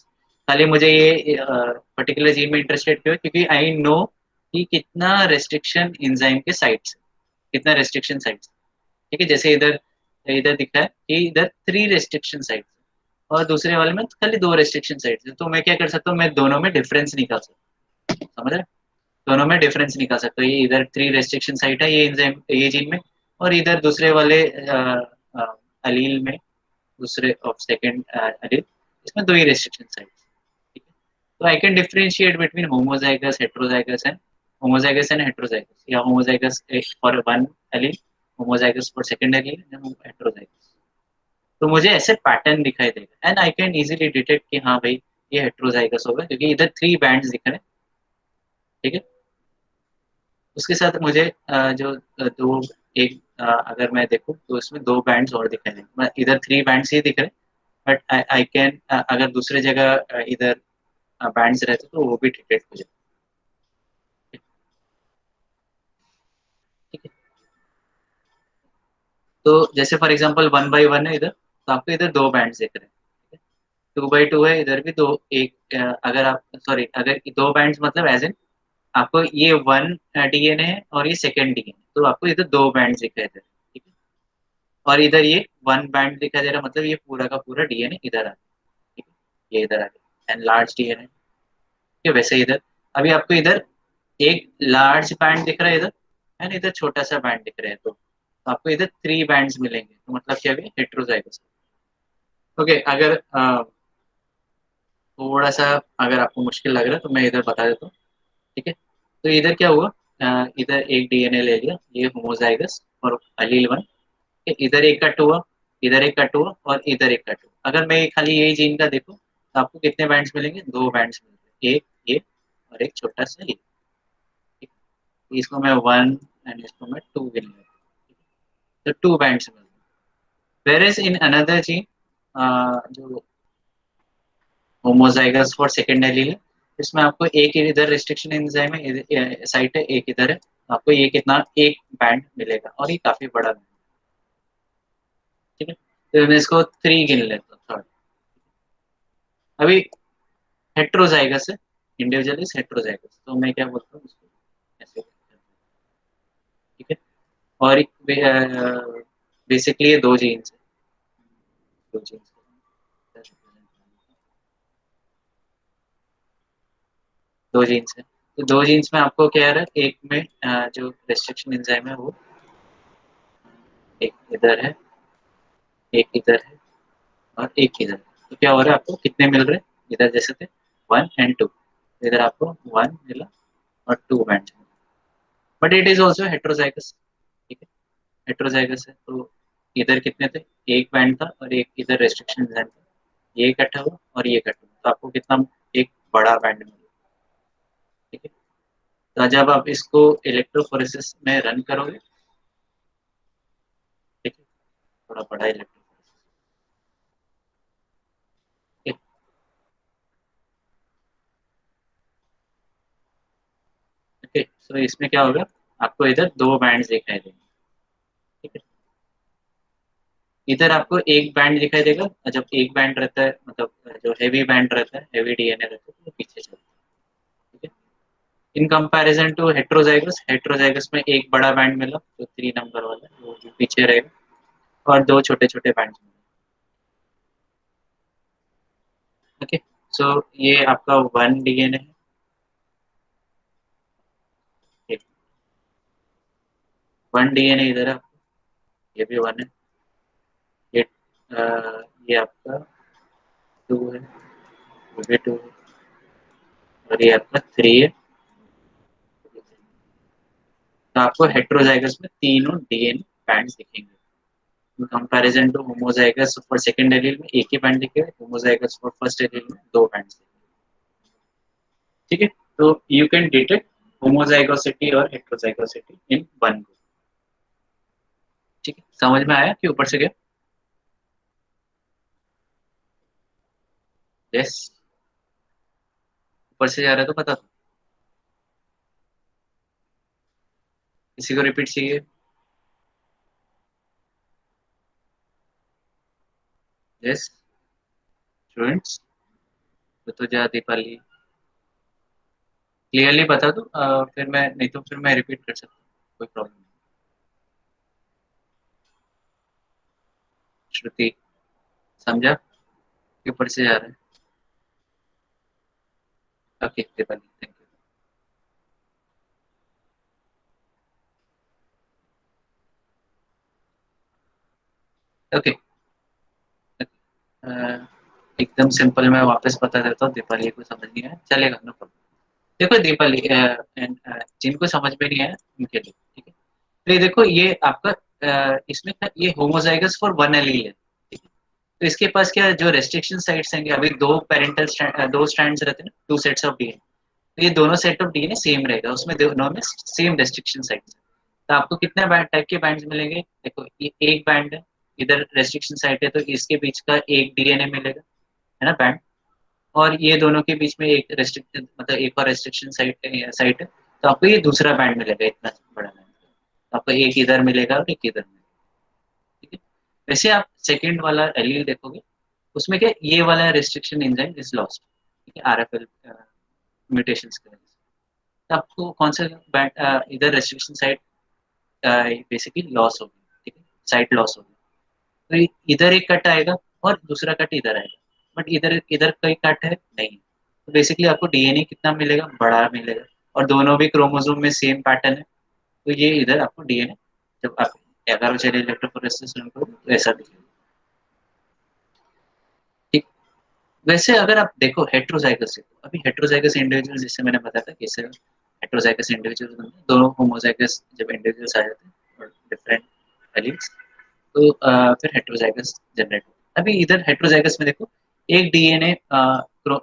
Speaker 1: खाली मुझे ये पर्टिकुलर जीन में इंटरेस्टेड क्यों है? क्योंकि आई नो कि कितना रेस्ट्रिक्शन एंजाइम के साइट्स, कितना रेस्ट्रिक्शन साइट्स। ठीक है, जैसे इधर इधर दिखा है कि इधर 3 रेस्ट्रिक्शन साइट्स और दूसरे वाले में खाली 2 रेस्ट्रिक्शन साइट्स है, तो मैं क्या कर सकता हूँ, मैं दोनों में डिफरेंस निकाल सकता हूँ। समझ रहे, दोनों में डिफरेंस निकाल सकते हो, ये इधर 3 रेस्ट्रिक्शन साइट है ये एंजाइम ये जीन में, और इधर दूसरे वाले अलील में, दूसरे ऑफ सेकंड अलील, इसमें 2 ही रेस्ट्रिक्शन साइट। ठीक है, तो I can differentiate between homozygous heterozygous and heterozygous, या homozygous for 1 allele, homozygous for second allele and heterozygous. तो मुझे ऐसे पैटर्न दिखाई देगा and I can easily detect कि हाँ भाई ये हेट्रोजाइगस होगा, क्योंकि इधर 3 बैंड्स दिख रहे हैं। ठीक है, उसके साथ मुझे जो दो एक अगर मैं देखूँ तो इसमें 2 बैंड्स और दिखाई देंगे, इधर 3 बैंड्स ही दिख रहे हैं, बट आई कैन अगर दूसरे जगह इधर बैंड्स रहते तो वो भी डिटेक्ट हो जाए। ठीक है, तो जैसे फॉर एग्जांपल 1 by 1 है इधर, तो आपको इधर 2 बैंड्स दिख रहे हैं। 2 by 2 है, इधर भी 2, एक अगर आप सॉरी अगर 2 बैंड्स मतलब एज इन आपको ये 1 DNA है और ये सेकंड DNA, तो आपको इधर 2 बैंड्स दिखाई दे रहे हैं। ठीक है, और इधर ये 1 बैंड दिखाई दे रहा है, मतलब ये पूरा का पूरा DNA इधर आ गया। ठीक है, ये इधर आ गया एंड लार्ज DNA। ठीक है, वैसे इधर अभी आपको इधर एक लार्ज बैंड दिख रहा है इधर, एंड इधर छोटा सा बैंड दिख रहा है, तो आपको इधर 3 बैंड्स मिलेंगे, तो मतलब क्या है, हेट्रोजाइगस। ओके, अगर थोड़ा सा अगर आपको मुश्किल लग रहा है तो मैं इधर बता देता हूँ। ठीक है, तो इधर क्या हुआ, इधर एक डीएनए ले लिया, ये होमोजाइगस और अलील 1। इधर एक कट हुआ, इधर एक कट हुआ और इधर एक कट हुआ। अगर मैं खाली यही जीन का देखूं तो आपको कितने बैंड्स मिलेंगे, 2 बैंड्स मिलेंगे, एक ये और एक छोटा सा ये। ठीक है? इसको मैं 1 एंड इसको मैं 2 गिन लेता हूं। तो 2 बैंड्स मिलेंगे। वेयर इन अनदर जीन, जो होमोजाइगस फॉर सेकेंड एलील है, इसमें आपको एक इधर रिस्ट्रिक्शन एंजाइम है, साइट है, एक इधर है, आपको ये कितना, एक बैंड मिलेगा और ये काफी बड़ा बैंड। ठीक है, तो मैं इसको 3 गिन लेता हूँ, थर्ड। अभी हेट्रोजाइगस है, इंडिविजुअल इज हेट्रोजाइगस, तो मैं क्या बोलता हूँ इसको ऐसे। ठीक है, और बेसिकली ये दो जीन्स है, दो जीन्स दो जीन्स है। तो दो जीन्स में आपको क्या है, एक में जो रेस्ट्रिक्शन एंजाइम है वो एक इधर है, एक इधर है और एक इधर है। तो क्या हो रहा है, आपको कितने मिल रहे हैं, इधर जैसे थे 1 एंड 2, इधर आपको 1 मिला और 2 band, but it is also heterozygous. ठीक है, हेट्रोजाइगस है, तो इधर कितने थे, एक बैंड था और एक इधर रेस्ट्रिक्शन एंजाइम था, ये इकट्ठा हुआ और ये इकट्ठा हुआ, तो आपको कितना, एक बड़ा बैंड मिला। ठीक है, तो जब आप इसको इलेक्ट्रोफोरेसिस में रन करोगे, ठीक है, थोड़ा बड़ा इलेक्ट्रोफोरेसिस। ओके, सो इसमें क्या होगा, आपको इधर 2 बैंड्स दिखाई देंगे। ठीक है, इधर आपको एक बैंड दिखाई देगा, और जब एक बैंड रहता है, मतलब जो हैवी बैंड रहता है, हैवी डीएनए रहता है, तो वो पीछे चलता है। ठीक है, in comparison to heterozygous, heterozygous में एक बड़ा बैंड मिला जो 3 नंबर वाला, वो जो पीछे रहेगा, और 2 छोटे छोटे बैंड मिले। ओके, सो ये आपका 1 डीएनए है, 1 डीएनए इधर है, ये भी 1 है, ये ये आपका 2 है, ये भी 2 है, और ये आपका 3 है। तो आपको हेट्रोजाइगस में तीनों डीएनए बैंड दिखेंगे, in comparison to homozygous for second allele में एक ही बैंड दिखेगा, होमोजाइगस फॉर फर्स्ट एलील में 2 बैंड दिखेंगे। ठीक है, तो यू कैन डिटेक्ट होमोजाइगोसिटी और हेट्रोजाइगोसिटी इन वन ग्रुप। ठीक है, समझ में आया कि ऊपर से गया? यस, ऊपर से जा रहा है तो बता दो, किसी को रिपीट चाहिए? यस स्टूडेंट्स, तो जा दीपाली, क्लियरली बता दो, फिर मैं, नहीं तो फिर मैं रिपीट कर सकता हूँ, कोई प्रॉब्लम नहीं। श्रुति, समझा कि ऊपर से जा रहा है? Okay Deepali, thank you. Okay, एकदम सिंपल मैं वापस बता देता हूँ, दीपाली को समझ नहीं आया चलेगा, नो प्रॉब्लम। देखो दीपाली जिनको समझ में नहीं आया उनके लिए, ठीक है, तो ये देखो, ये आपका इसमें ये होमोजाइगस फॉर 1 एलील है। ठीक है, तो इसके पास क्या जो रेस्ट्रिक्शन साइट्स हैं, अभी दो पेरेंटल दो स्ट्रैंड्स रहते हैं ना, 2 सेट्स ऑफ डीएनए, तो ये दोनों सेट ऑफ डीएनए सेम रहेगा, उसमें दोनों में सेम रेस्ट्रिक्शन साइट्स है। तो आपको कितने टाइप के बैंड्स मिलेंगे, देखो ये एक बैंड है, इधर रेस्ट्रिक्शन साइट है, तो इसके बीच का एक डीएनए मिलेगा, है ना बैंड, और ये दोनों के बीच में एक रेस्ट्रिक्टेड, मतलब एक और रेस्ट्रिक्शन साइट है, तो आपको ये दूसरा बैंड मिलेगा, इतना बड़ा बैंड, तो आपको एक इधर मिलेगा और एक इधर मिलेगा। ठीक है, वैसे आप सेकेंड वाला एलील देखोगे, उसमें क्या ये वाला रेस्ट्रिक्शन एंजाइम इज लॉस्ट, ठीक है, आरएफएल म्यूटेशंस की वजह से। तो आपको कौन सा बैंड, इधर रेस्ट्रिक्शन साइट बेसिकली लॉस होगी, ठीक है, साइट लॉस होगी, तो इधर एक कट आएगा और दूसरा कट इधर आएगा, बट इधर इधर कोई कट है नहीं, तो बेसिकली आपको डीएनए कितना मिलेगा, बड़ा मिलेगा, और दोनों भी क्रोमोसोम में सेम पैटर्न है, तो ये इधर आपको डीएनए जब आप 11 चेरी इलेक्ट्रोफोरेसिस रन करो तो ऐसा दिखेगा। ठीक, वैसे अगर आप देखो हेट्रोजाइगस से, अभी हेट्रोजाइगस इंडिविजुअल जिससे मैंने बताया था कैसे हेट्रोजाइगस इंडिविजुअल बनते हैं, दोनों होमोजाइगस जब इंडिविजुअल्स आ जाते हैं और डिफरेंट एलील्स, तो फिर हेट्रोजाइगस जनरेट होता है। अभी इधर हेट्रोजाइगस में देखो एक डीएनए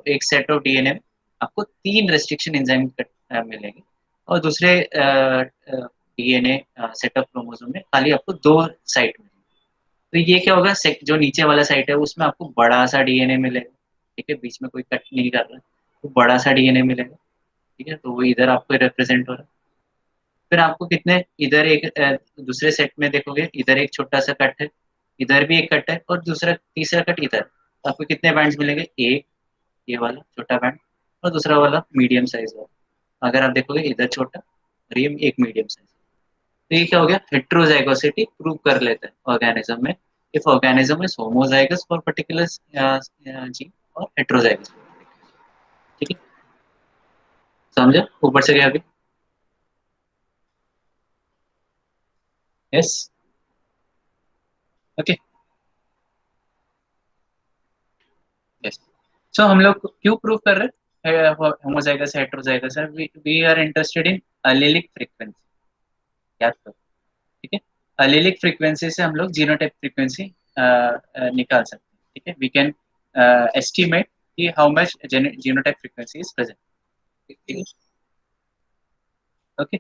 Speaker 1: एक सेट ऑफ डीएनए में आपको 3 रेस्ट्रिक्शन एंजाइम मिलेंगे और दूसरे डीएनए सेट ऑफ क्रोमोसोम में खाली आपको 2 साइट मिलेंगे। तो ये क्या होगा, जो नीचे वाला साइट है उसमें आपको बड़ा सा डीएनए मिलेगा, ठीक है, बीच में कोई कट नहीं कर रहा है, तो बड़ा सा डीएनए मिलेगा, ठीक है, तो वो इधर आपको रिप्रेजेंट हो रहा है। फिर आपको कितने इधर एक दूसरे सेट में देखोगे इधर एक छोटा सा कट है, इधर भी एक कट है और दूसरा तीसरा कट इधर, तो आपको कितने बैंड्स मिलेंगे, एक ये वाला छोटा बैंड और दूसरा वाला मीडियम साइज वाला। अगर आप देखोगे इधर छोटा और ये एक मीडियम साइज, तो ये क्या हो गया, हेट्रोजाइगोसिटी प्रूव कर लेता है ऑर्गेनिज्म में, if organism is homozygous for particular gene और हेट्रोजाइगस, ठीक है, समझा ऊपर से गया अभी? Yes, okay, yes. सो हम लोग क्यों प्रूव कर रहे हैं होमोजाइगस हेट्रोजाइगस है, we are interested in allelic frequency, याद करो, ठीक है, अलेलिक फ्रीक्वेंसी से हम लोग जीनोटाइप फ्रीक्वेंसी निकाल सकते हैं, ठीक है, वी कैन एस्टिमेट कि how much genotype frequency is present, ठीक है, okay.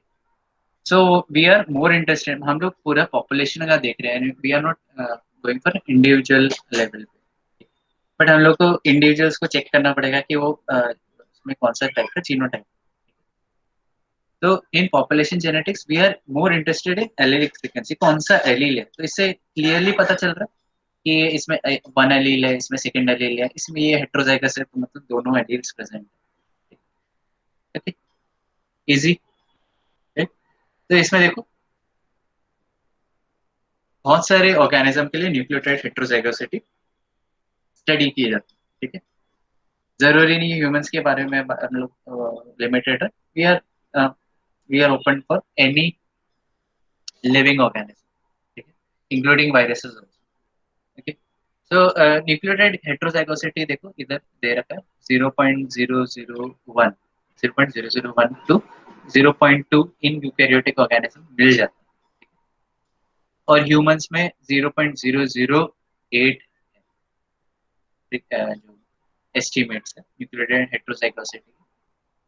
Speaker 1: So we are more interested, हम लोग पूरा पॉपुलेशन का देख रहे हैं, we are not going for individual level पे, बट हम लोग को इंडिविजुअल्स को चेक करना पड़ेगा कि वो उसमें कौन सा टाइप का जीनोटाइप। तो in population genetics we are more interested in allelic frequency, कौन सा एलील है, तो इससे क्लियरली पता चल रहा है कि इसमें वन एलील है, इसमें सेकंड एलील है, इसमें ये हेट्रोजाइगस है, तो मतलब दोनों एलील्स प्रेजेंट है, इजी। तो इसमें देखो बहुत सारे ऑर्गेनिज्म के लिए न्यूक्लियोटाइड हेट्रोजाइगोसिटी स्टडी की जाती है, ठीक है, जरूरी नहीं ह्यूमंस के बारे में हम लोग लिमिटेड है, we are open for any living organism, ठीक है, including viruses also, okay. So nucleotide heterozygosity देखो इधर दे रखा है 0.001, 0.001 टू 0.2 इन यूकैरियोटिक ऑर्गेनिज्म मिल जाता है, और ह्यूमंस में 0.008 जो एस्टिमेट्स है न्यूक्लियोटाइड हेट्रोजाइगोसिटी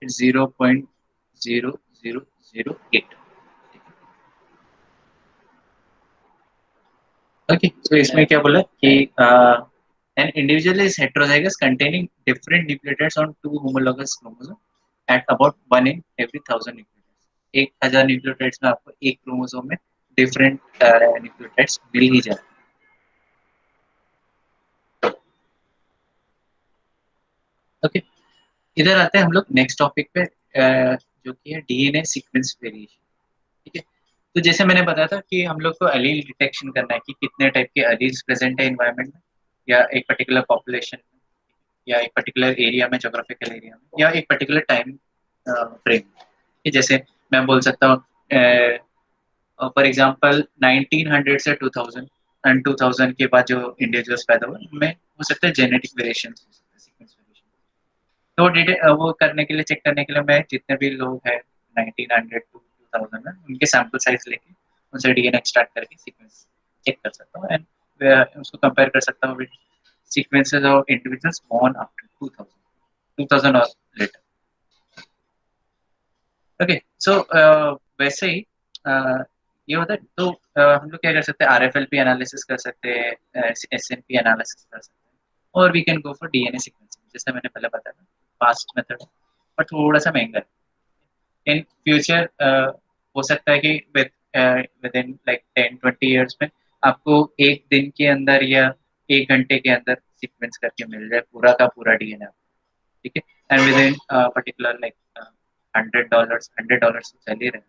Speaker 1: 0.0008, ओके। तो इसमें क्या बोला कि an individual is heterozygous containing different nucleotides on two homologous chromosomes at about 1 in every 1000 nucleotides। 1000 nucleotides में आपको एक क्रोमोसोम में डिफरेंट न्यूक्लियोटाइड्स मिल ही जाते हैं, ओके। इधर आते हैं हम लोग नेक्स्ट टॉपिक पे, जो कि है डीएनए सीक्वेंस वेरिएशन, ठीक है। तो जैसे मैंने बताया था कि हम लोग को एलील डिटेक्शन करना है कि कितने टाइप के एलील्स प्रेजेंट है इन्वायरमेंट में, या एक पर्टिकुलर पॉपुलेशन में, या एक पर्टिकुलर एरिया में, जोग्राफिकल एरिया में, या एक पर्टिकुलर टाइम फ्रेम। जैसे मैं बोल सकता हूँ फॉर एग्जांपल 1900 से 2000 एंड 2000 के बाद जो इंडिविजुअल्स पैदा हुए उनमें हो सकता है जेनेटिक वेरिएशन, सीक्वेंस वेरिएशन। तो वो करने के लिए, चेक करने के लिए मैं जितने भी लोग हैं 1900 टू 2000 में उनके सैंपल साइज लेके उनसे डीएनए एक्सट्रैक्ट करके सीक्वेंस चेक कर सकता हूँ, एंड उसको कंपेयर कर सकता हूँ with sequences of individuals born after 2000 और लेटर, ओके। सो वैसे ही ये होता है, तो हम लोग क्या कर सकते हैं, आरएफएलपी एनालिसिस कर सकते हैं, एसएनपी एनालिसिस कर सकते हैं, और we can go for DNA sequencing, जैसे मैंने पहले बताया था, फास्ट मेथड है पर थोड़ा सा महंगा है। इन फ्यूचर हो सकता है कि विद इन लाइक 10-20 ईयर्स में आपको एक दिन के अंदर या एक घंटे के अंदर सीक्वेंस करके मिल जाए पूरा का पूरा डीएनए, ठीक है, and with in particular like $100 तो चल ही रहे,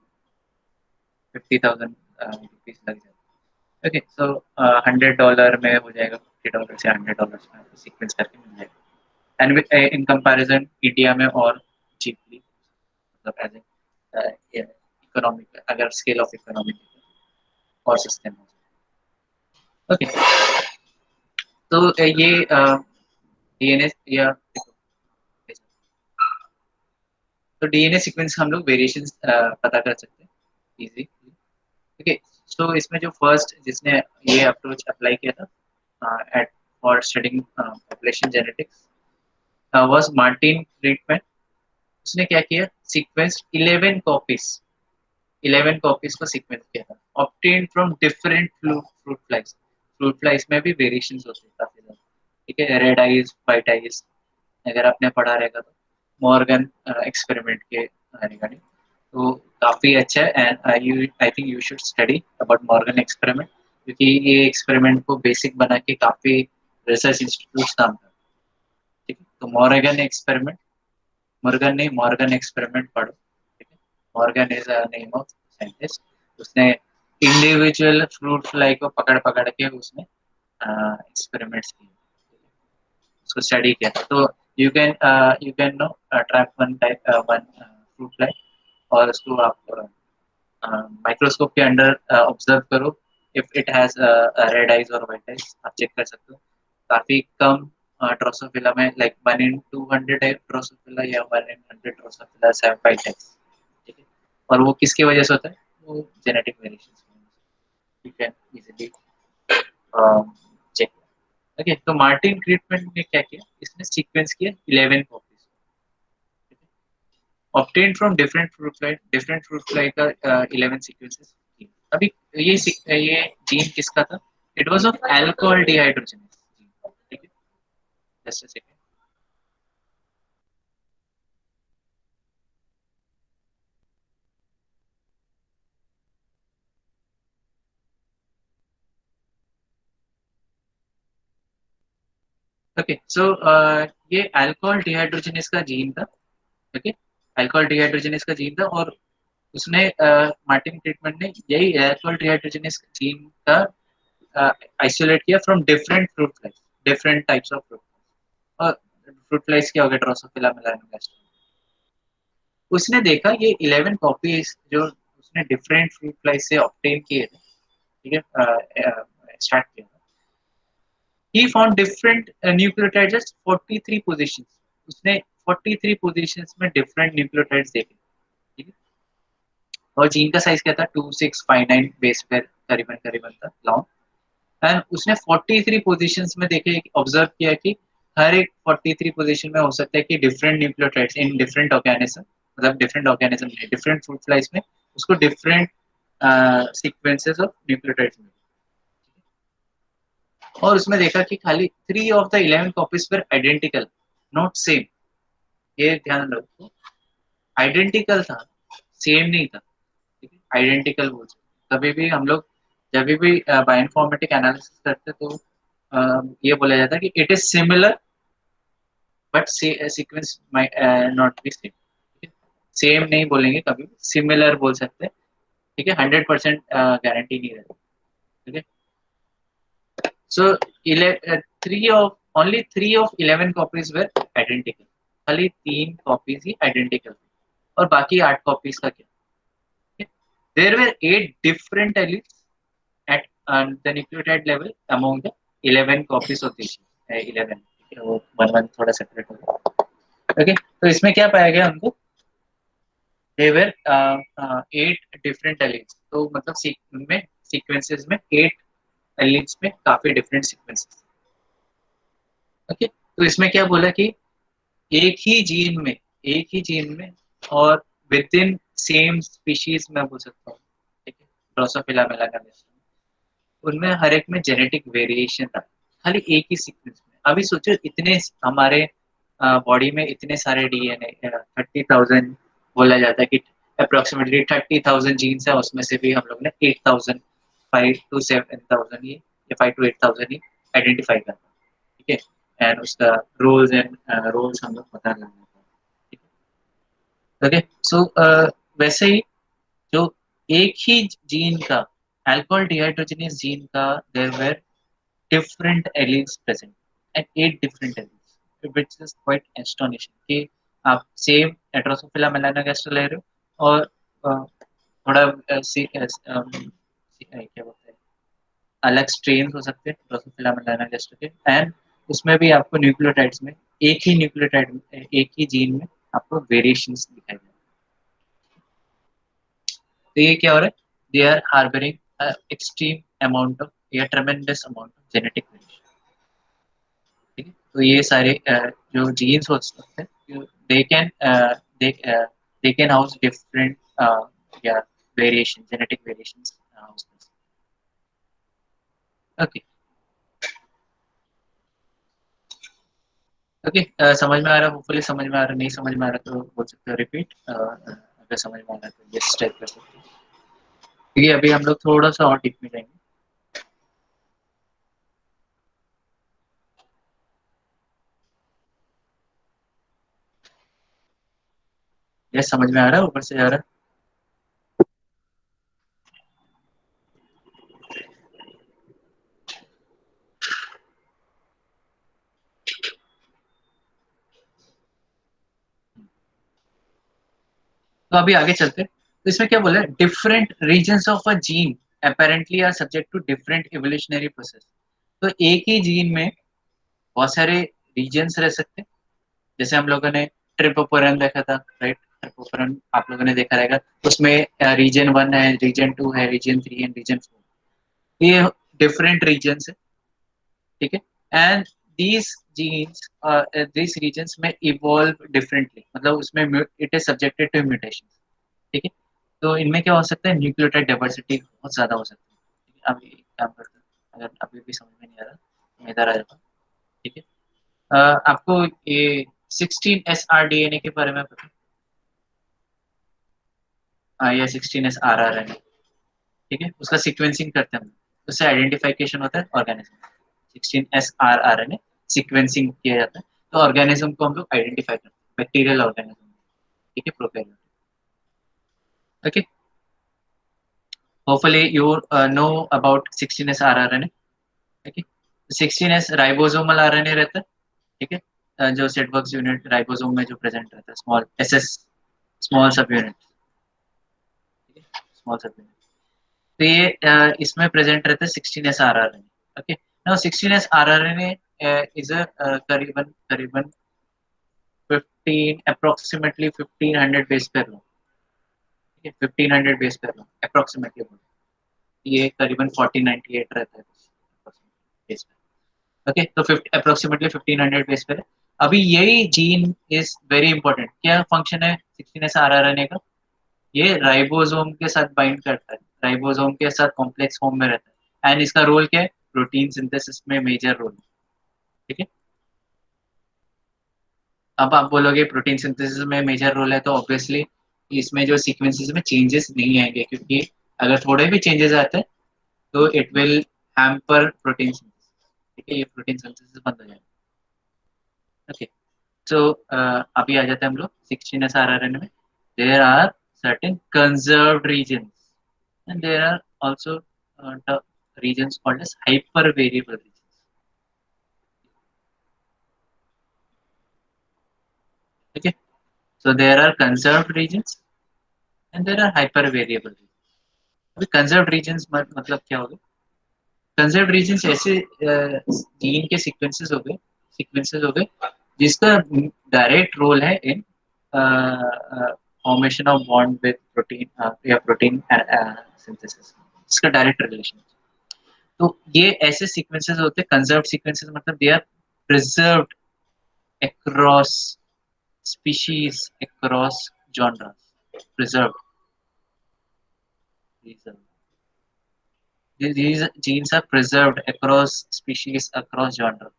Speaker 1: 50,000 रुपीज लग जाए, ओके। सो $100 में हो जाएगा, $50 से $100 में सीक्वेंस करके मिल जाएगा, एंड इन कंपैरिजन इंडिया में और चीपली, मतलब एज इकोनॉमिक, अगर स्केल ऑफ इकोनॉमिक और सिस्टम। ओके, तो ये डीएनए या तो डीएनए सीक्वेंस हम लोग वेरिएशंस पता कर सकते हैं इजी। ओके, सो इसमें जो फर्स्ट जिसने ये अप्रोच अप्लाई किया था at for studying population genetics was Martin Friedman. उसने क्या किया, सीक्वेंस 11 कॉपीज को सीक्वेंस किया था, obtain from different fruit flies. Fruit flies में भी वेरिएशंस होते हैं काफी ज्यादा, ठीक है, रेड आइज, वाइट आइज, अगर आपने पढ़ा रहेगा तो मॉर्गन एक्सपेरिमेंट के रिगार्डिंग, तो काफी अच्छा है। And I think you should study about Morgan experiment, क्योंकि ये एक्सपेरिमेंट को बेसिक बना के काफी रिसर्च इंस्टीट्यूट काम कर, ठीक है। तो मॉर्गन एक्सपेरिमेंट पढ़ो, ठीक है। Morgan is a name of scientist. उसने इंडिविजुअल फ्रूट फ्लाई को पकड़ पकड़ के उसने एक्सपेरिमेंट्स किए, उसको स्टडी किया। तो you can no trap one fruit fly, और उसको आप माइक्रोस्कोप के अंडर ऑब्जर्व करो। If it has red eyes और व्हाइट आइज, आप चेक कर सकते हो। काफी कम ड्रोसोफिला में, लाइक 1 in 200 ड्रोसोफिला या 1 in 100 Drosophila have white eyes, ठीक है। और वो किसकी वजह से होता है, वो जेनेटिक वेरिएशंस की वजह से। You can easily check. Okay, तो मार्टिन क्रीटमेंट ने क्या किया, इसने सीक्वेंस किया 11 copies, obtained from different fruit fly का 11 सीक्वेंसेस। अभी ये जीन किसका था, it was of alcohol dehydrogenase, ठीक है। Just a second. ओके, सो ये अल्कोहल डिहाइड्रोजनेस का जीन था, ओके। अल्कोहल डिहाइड्रोजनेस का जीन था, और उसने मार्टिन ट्रीटमेंट ने यही अल्कोहल डिहाइड्रोजनेस जीन का आइसोलेट किया from different fruit flies, different types of fruit. और फ्रूट फ्लाइज क्या हो गया, ड्रोसोफिला मेलानोगास्ट्रम। उसने देखा ये 11 कॉपीज जो उसने डिफरेंट फ्रूट फ्लाई से ऑब्टेन किए थे, ठीक है, स्टार्ट किया था। He found different nucleotide just 43 positions. उसने 43 पोजीशंस में डिफरेंट न्यूक्लियोटाइड्स देखे, ठीक है। और जीन का साइज क्या था, 2659 बेस पेयर करीबन करीबन था लॉन्ग। एंड उसने 43 पोजीशंस में देखे, ऑब्जर्व किया कि हर एक 43 पोजीशन में हो सकता है कि different nucleotides in different organism, मतलब different organism different fruit flies में उसको डिफरेंट सीक्वेंसेस ऑफ न्यूक्लियोटाइड्स मिले। और उसमें देखा कि खाली 3 ऑफ द 11 कॉपीज पर आइडेंटिकल, नॉट सेम। ये ध्यान रखो, आइडेंटिकल था, सेम नहीं था, ठीक है। आइडेंटिकल बोल सकते, कभी भी हम लोग जब भी बायोइन्फॉर्मेटिक एनालिसिस करते तो ये बोला जाता है कि it is similar but sequence not be same, ठीक है। सेम नहीं बोलेंगे, कभी सिमिलर बोल सकते हैं, ठीक है। 100% गारंटी नहीं रहती, ठीक है। सो 3 of 11 कॉपीज वेर आइडेंटिकल, खाली 3 कॉपीज ही आइडेंटिकल, और बाकी 8 कॉपीज का क्या, there were 8 different alleles at the nucleotide level among the 11 copies of this 11, वो वन थोड़ा सेपरेट होगा, ओके। तो इसमें क्या पाया गया हमको, they were 8 different alleles, तो मतलब उनमें सीक्वेंसेस में 8 alleles में काफी डिफरेंट सीक्वेंसेस, ओके। तो इसमें क्या बोला कि एक ही जीन में और विद इन सेम स्पीशीज में बोल सकता हूँ, ठीक है, ड्रोसोफिला मेलानोगास्ट्रम, उनमें हर एक में जेनेटिक वेरिएशन था, खाली एक ही सीक्वेंस में। अभी सोचो, इतने हमारे बॉडी में इतने सारे डीएनए, 30,000 बोला जाता है कि अप्रोक्सीमेटली 30,000 जीन्स है, उसमें से भी हम लोग ने 8,000, 5 to 7,000 ही या 5 to 8,000 ही आइडेंटिफाई करना, ठीक है। एंड उसका रोल्स हम लोग पता करना, ठीक है। ओके, सो वैसे ही जो एक ही जीन का, अल्कोहल डिहाइड्रोजनेस जीन का, there were different alleles present and 8 different alleles, which is quite astonishing कि आप सेम ड्रोसोफिला मेलानोगास्ट्रम ले रहे हो और थोड़ा क्या बोलते हैं, अलग स्ट्रेन हो सकते हैं ड्रोसोफिला मेलाना जैसे के, एंड उसमें भी आपको न्यूक्लियोटाइड्स में एक ही न्यूक्लियोटाइड में, एक ही जीन में आपको वेरिएशंस दिखाई देंगे। तो ये क्या हो रहा है, they are harbouring extreme amount of या tremendous amount of genetic variation. ठीक है, तो ये सारे जो जीन्स हो सकते हैं, they can they can house different या variation, genetic variations. Okay okay, समझ में आ रहा है, होपफुली समझ में आ रहा है, नहीं समझ में आ रहा तो बोल सकते हो रिपीट, अगर समझ में आ रहा है तो यस टाइप कर सकते हो। ठीक है, अभी हम लोग थोड़ा सा और डीप में जाएंगे। यस, समझ में आ रहा है, ऊपर से आ रहा है। तो अभी आगे चलते हैं। तो इसमें क्या बोला है, different regions of a gene apparently are subject to different evolutionary process. तो एक ही जीन में बहुत सारे रीजन्स रह सकते हैं। जैसे हम लोगों ने ट्रिपोफरन देखा था, राइट, ट्रिपोफरन आप लोगों ने देखा रहेगा, उसमें रीजन 1 है, रीजन 2 है, रीजन 3 है, रीजन 4, ये डिफरेंट रीजन्स है। ठीक है, and these genes these regions में evolve differently, मतलब उसमें it is subjected to mutation। ठीक है, तो इनमें क्या हो सकता है, न्यूक्लियोटाइड डाइवर्सिटी बहुत ज्यादा हो सकती है। ठीक है, अभी एक काम करते हैं, अगर अभी भी समझ में नहीं आ रहा तो मैं इधर आ जाता हूँ। ठीक है, आपको ये 16 SRDNA के बारे में पता है? या 16 SRRNA। ठीक है, उसका सीक्वेंसिंग करते हैं हम, उससे आइडेंटिफिकेशन होता है ऑर्गेनिज्म। 16 SRRNA सीक्वेंसिंग किया जाता है, तो ऑर्गेनिज्म को हम लोग आइडेंटिफाई करते हैं, बैक्टीरियल ऑर्गेनिज्म। ठीक है, prokaryote. Okay, hopefully you know about 16 SRRNA। ठीक है, 16S राइबोसोमल आरएनए रहता है। ठीक है, जो सेट वर्क्स यूनिट राइबोसोम में जो प्रेजेंट रहता है, स्मॉल एसएस, स्मॉल सब यूनिट। स्मॉल सब यूनिट, तो ये इसमें प्रेजेंट रहता है 16 SRRNA। Okay, now 16 SRRNA is a करीबन करीबन 15 अप्रोक्सीमेटली 1500 बेस पेयर लो। ठीक है, 1500 बेस पेयर लो अप्रोक्सीमेटली, ये करीबन 1498 रहता है बेस पेयर। ओके, तो 50 अप्रोक्सीमेटली 1500 बेस पेयर है। अभी यही जीन इज वेरी इंपॉर्टेंट। क्या फंक्शन है 16 SRRNA का, ये राइबोसोम के साथ बाइंड करता है, राइबोसोम के साथ कॉम्प्लेक्स फॉर्म में रहता है, एंड इसका रोल क्या है, प्रोटीन सिंथेसिस में मेजर रोल। ठीक है, अब आप बोलोगे प्रोटीन सिंथेसिस में मेजर रोल है, तो ऑब्वियसली इसमें जो सीक्वेंसेस में चेंजेस नहीं आएंगे, क्योंकि अगर थोड़े भी चेंजेस आते हैं तो it will hamper protein synthesis. ठीक है, ये प्रोटीन सिंथेसिस बंद हो जाएगा। ओके, सो अभी आ जाते हैं हम लोग 16 SRRNA में। There are certain conserved regions and there are also the regions called as hyper variable regions. Okay, so there are conserved regions and there are hyper variable regions. अभी conserved regions मतलब क्या होगा, conserved regions ऐसे gene के sequences हो गए जिसका direct role है in formation of bond with protein या प्रोटीन सिंथेसिस, इसका डायरेक्ट रिलेशन। तो ये ऐसे सीक्वेंसेस होते हैं कंजर्व्ड सीक्वेंसेस, मतलब they are preserved across species, across genres, preserved. These genes are preserved across species, across genre.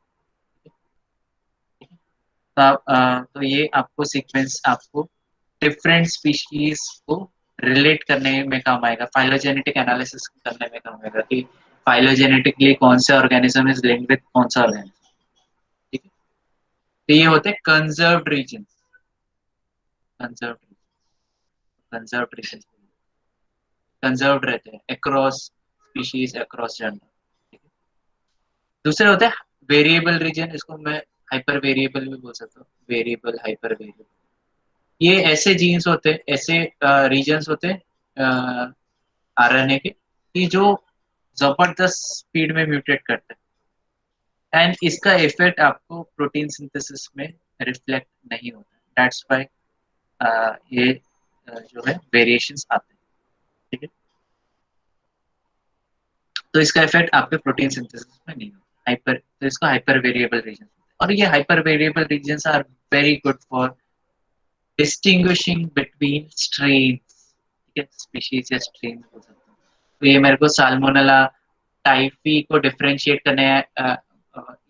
Speaker 1: तो ये आपको सीक्वेंस आपको डिफरेंट स्पीशीज को रिलेट करने में काम आएगा, फाइलोजेनेटिक एनालिसिस करने में काम आएगा कि फाइलोजेनेटिकली कौन सा ऑर्गेनिज्म इज लिंक्ड विद कौन सा ऑर्गेनिज्म। ठीक है, तो ये होते हैं conserved region, conserved conserved region, conserved रहते हैं अक्रॉस स्पीशीज, अक्रॉस जेंडर। दूसरे होते हैं वेरिएबल रीजन, इसको मैं हाइपर वेरिएबल भी बोल सकता हूँ, वेरिएबल, हाइपर वेरिएबल। ये ऐसे जीन्स होते हैं, ऐसे रीजन्स होते हैं आरएनए के कि जो जबरदस्त स्पीड में म्यूटेट करते हैं एंड इसका इफेक्ट आपको प्रोटीन सिंथेसिस में रिफ्लेक्ट नहीं होता। दैट्स व्हाई ये जो है वेरिएशंस आते हैं, ठीक है। तो इसका इफेक्ट आपके प्रोटीन सिंथेसिस में नहीं होता। हाइपर, तो इसको हाइपर वेरिएबल रीजन, और ये hyper variable regions are very good for distinguishing between strains, ठीक है, स्पीशीज या स्ट्रेन हो सकते हैं। तो ये मेरे को साल्मोनेला टाइफी को डिफरेंशिएट करने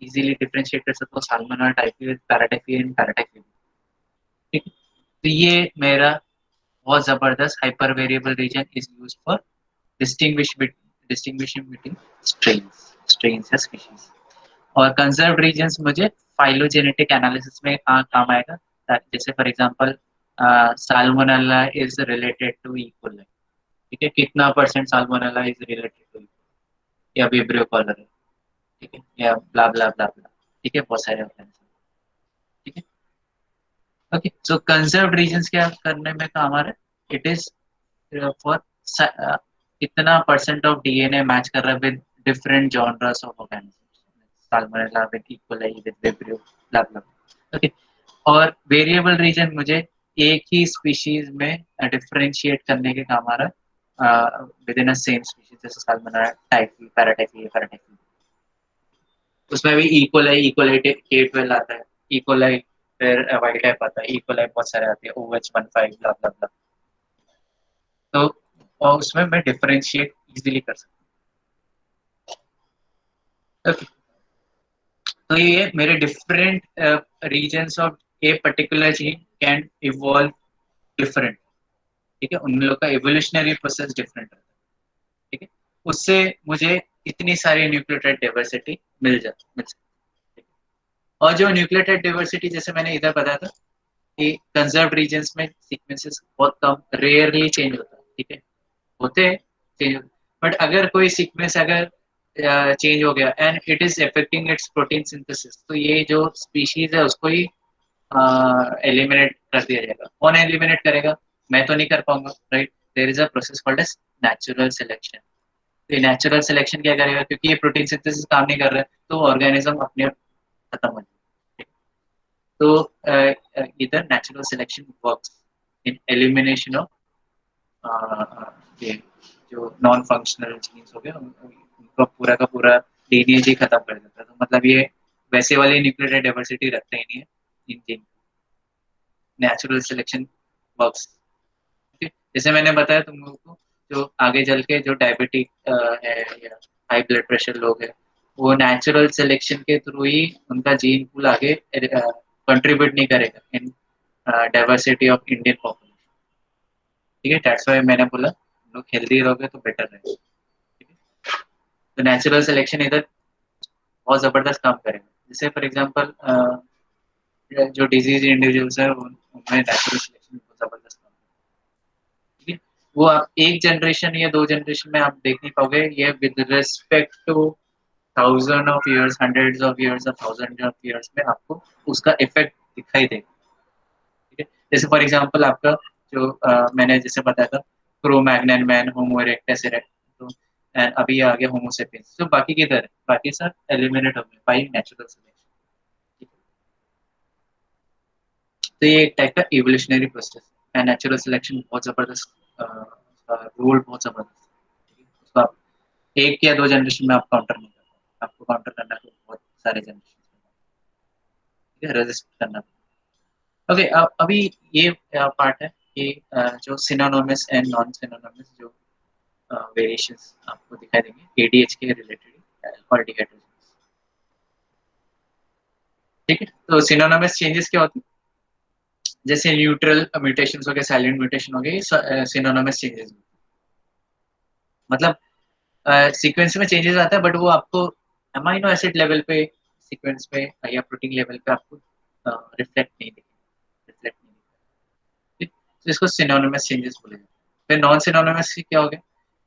Speaker 1: इजीली डिफरेंशिएट कर सकता हूँ Salmonella typhi with paratyphi and paratyphi, ठीक है। तो ये मेरा बहुत जबरदस्त hyper variable region is used for distinguishing between strains या स्पीशीज। और कंजर्व्ड रीजन्स मुझे फाइलोजेनेटिक एनालिसिस में काम आएगा। जैसे for example Salmonella is related to E coli, ठीक है, कितना percent Salmonella is related to या विब्रियो कॉलर, ठीक है, या ब्ला ब्ला ब्ला ब्ला, ठीक है, बहुत सारे होते हैं, ठीक है। ओके, सो कंजर्व्ड रीजन्स क्या करने में काम आ रहा है? इट इज फॉर इतना परसेंट ऑफ डीएनए मैच कर रहा है with different genres of organisms, salmonella with E coli with vibrio blah blah, okay. और वेरिएबल रीजन मुझे एक ही स्पीशीज में डिफरेंशिएट करने के काम आ रहा है with in a same species, जैसे साल्मोनेला टाइफी पैराटाइफी पैराटाइफी, उसमें भी इकोलाई इकोलाई K12 आता है, इकोलाई फिर वाइल्ड टाइप आता है, इकोलाई बहुत सारे आते हैं, OH15 ब्ला ब्ला ब्ला। तो और उसमें मैं डिफरेंशिएट इजीली कर सकता हूँ, ओके। तो ये मेरे different regions of a particular gene can evolve different, ठीक है, उन लोग का एवोल्यूशनरी प्रोसेस डिफरेंट रहता है, ठीक है। उससे मुझे इतनी सारी न्यूक्लियोटाइड डाइवर्सिटी मिल सकती है। और जो न्यूक्लियोटाइड डाइवर्सिटी जैसे मैंने इधर बताया था कि कंजर्व्ड रीजन्स में सीक्वेंसेस बहुत कम रेयरली चेंज होता है, ठीक है, होते हैं चेंज, बट अगर कोई सीक्वेंस अगर चेंज हो गया and it is affecting it's protein synthesis, तो ये जो स्पीशीज है उसको ही एलिमिनेट कर दिया जाएगा। कौन एलिमिनेट करेगा? मैं तो नहीं कर पाऊंगा, right. There is a process called as natural selection. तो ये नेचुरल सिलेक्शन क्या करेगा? क्योंकि ये प्रोटीन सिंथेसिस काम नहीं कर रहा है तो ऑर्गेनिज्म अपने आप खत्म हो जाएगा। तो इधर natural selection works in elimination of ये जो नॉन फंक्शनल जीन्स हो गया उनका पूरा का पूरा लीनिएज ही खत्म कर देता है। तो मतलब ये वैसे वाली न्यूक्लियोटाइड डाइवर्सिटी रखते ही नहीं है इन जीन, नेचुरल सिलेक्शन वर्क्स, जैसे मैंने बताया तुम लोगों को, जो आगे चल के जो डायबिटिक है या हाई ब्लड प्रेशर लोग है, वो नेचुरल सिलेक्शन के थ्रू ही उनका जीन पूल आगे कंट्रीब्यूट नहीं करेगा in diversity of Indian population, ठीक है। दैट्स व्हाई मैंने बोला लोग हेल्दी रहोगे तो बेटर रहेगा, ठीक है। तो नेचुरल सिलेक्शन इधर बहुत जबरदस्त काम करेगा। जैसे फॉर एग्जांपल जो डिजीज इंडिविजुअल्स है उनमें नेचुरल सिलेक्शन बहुत जबरदस्त काम करेगा, ठीक है। वो आप एक जनरेशन या दो जनरेशन में आप देख नहीं पाओगे, ये with respect two thousand of years, hundreds of years और थाउजेंड ऑफ इयर्स में आपको उसका इफेक्ट दिखाई देगा, ठीक है। जैसे फॉर एग्जांपल आपका जो मैंने जैसे बताया था क्रो-मैग्नन मैन, होमो इरेक्टस इरेक्ट, तो अभी आ गया होमो सेपियंस, तो बाकी किधर है? बाकी सब एलिमिनेट हो गए बाय नेचुरल सिलेक्शन। तो ये एक टाइप का इवोल्यूशनरी प्रोसेस है। नेचुरल सिलेक्शन बहुत जबरदस्त रोल, बहुत जबरदस्त, उसको आप एक या दो जनरेशन में आप काउंटर नहीं कर पाओगे, आपको काउंटर करना है बहुत सारे जनरेशन, ठीक है, रेजिस्ट करना। ओके, अभी ये पार्ट है कि जो सिनोनिमस एंड नॉन सिनोनिमस जो वेरिएशंस आपको दिखाई देंगे एडीएच के रिलेटेड अल्फा-डिहाइड्रोजनेज, ठीक है। तो सिनोनिमस चेंजेस क्या होते हैं? जैसे न्यूट्रल म्यूटेशंस हो गए, साइलेंट म्यूटेशन हो गए, सिनोनिमस चेंजेस, मतलब सीक्वेंस में चेंजेस आता है बट वो आपको अमाइनो एसिड लेवल पे सीक्वेंस पे या प्रोटीन लेवल पे आपको रिफ्लेक्ट नहीं दिखेगा, तो इसको सिनोनिमस चेंजेस बोले जाते हैं। फिर नॉन सिनोनिमस क्या हो गया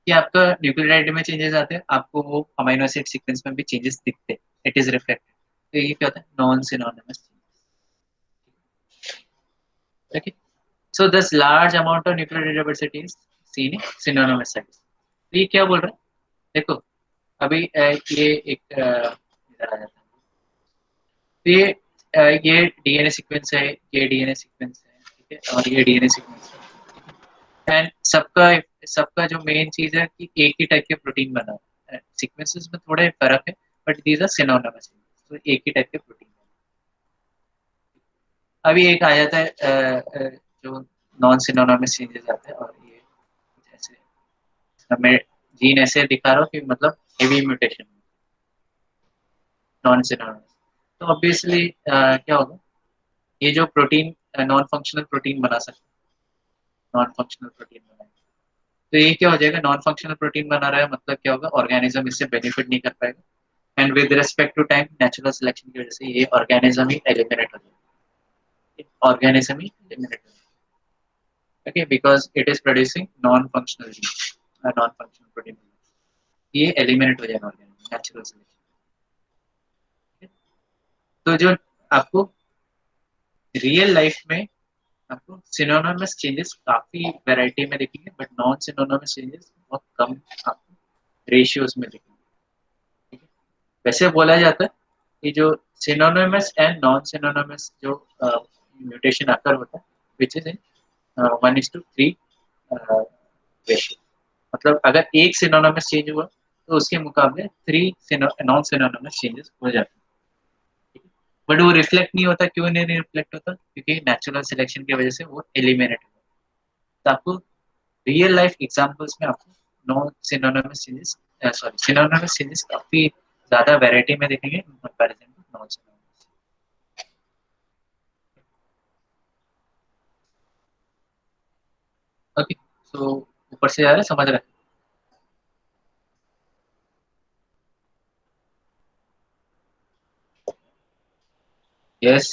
Speaker 1: कि आपका न्यूक्लियोटाइड में चेंजेस आते हैं, आपको वो अमाइनो एसिड सीक्वेंस में भी चेंजेस दिखते हैं, इट इज रिफ्लेक्टेड, तो ये क्या होता है? Non synonymous changes, okay. So this large amount of nuclear diversity is seen in synonymous sites. तो ये क्या बोल रहा है, देखो अभी ये एक इधर आ जाता है, तो ये डीएनए सीक्वेंस है, ये डीएनए सीक्वेंस है, ठीक है, और ये डीएनए सीक्वेंस है, एंड सबका सबका जो मेन चीज है कि एक ही टाइप के प्रोटीन बना है, सीक्वेंसेस में थोड़े फर्क है बट दीज आर सिनोनिमस, तो एक ही टाइप के प्रोटीन। अभी एक आ जाता है जो नॉन सिनोनिमस चेंजेस आते हैं, और ये ऐसे हमें जीन ऐसे दिखा रहा हूँ कि मतलब हेवी म्यूटेशन नॉन सिनोनिमस, तो ऑब्वियसली क्या होगा, ये जो प्रोटीन नॉन फंक्शनल प्रोटीन बना सकते हैं, नॉन फंक्शनल प्रोटीन बनाए, तो ये क्या हो जाएगा, नॉन फंक्शनल प्रोटीन बना रहा है मतलब क्या होगा, ऑर्गेनिज्म इससे बेनिफिट नहीं कर पाएगा, and with respect to time natural selection की वजह से ये ऑर्गेनिज्म ही एलिमिनेट हो जाएगा, ऑर्गेनिज्म ही एलिमिनेट हो जाएगा, okay, because it is producing non functional gene, non functional protein, ये एलिमिनेट हो जाएगा ऑर्गेनिज्म नेचुरल सिलेक्शन। तो जो आपको रियल लाइफ में आपको सिनोनिमस चेंजेस काफी वैरायटी में दिखेंगे, बट नॉन सिनोनिमस चेंजेस बहुत कम आपको रेशियोज में दिखेंगे, ठीक है। वैसे बोला जाता है कि जो सिनोनिमस एंड नॉन सिनोनिमस जो म्यूटेशन अकर होता है विच इज इन 1:3 रेशियो, मतलब अगर एक सिनोनिमस चेंज हुआ तो उसके मुकाबले 3 नॉन सिनोनिमस चेंजेस हो जाते हैं, बट वो रिफ्लेक्ट नहीं होता, क्यों नहीं रिफ्लेक्ट होता, क्योंकि नेचुरल सिलेक्शन की वजह से वो एलिमिनेट होता है। तो आपको रियल लाइफ एग्जांपल्स में आपको non synonymous changes, sorry synonymous changes काफी ज्यादा वैरायटी में देखेंगे in comparison to non synonymous. Okay, so ऊपर से जा रहा है, समझ रहा है? यस।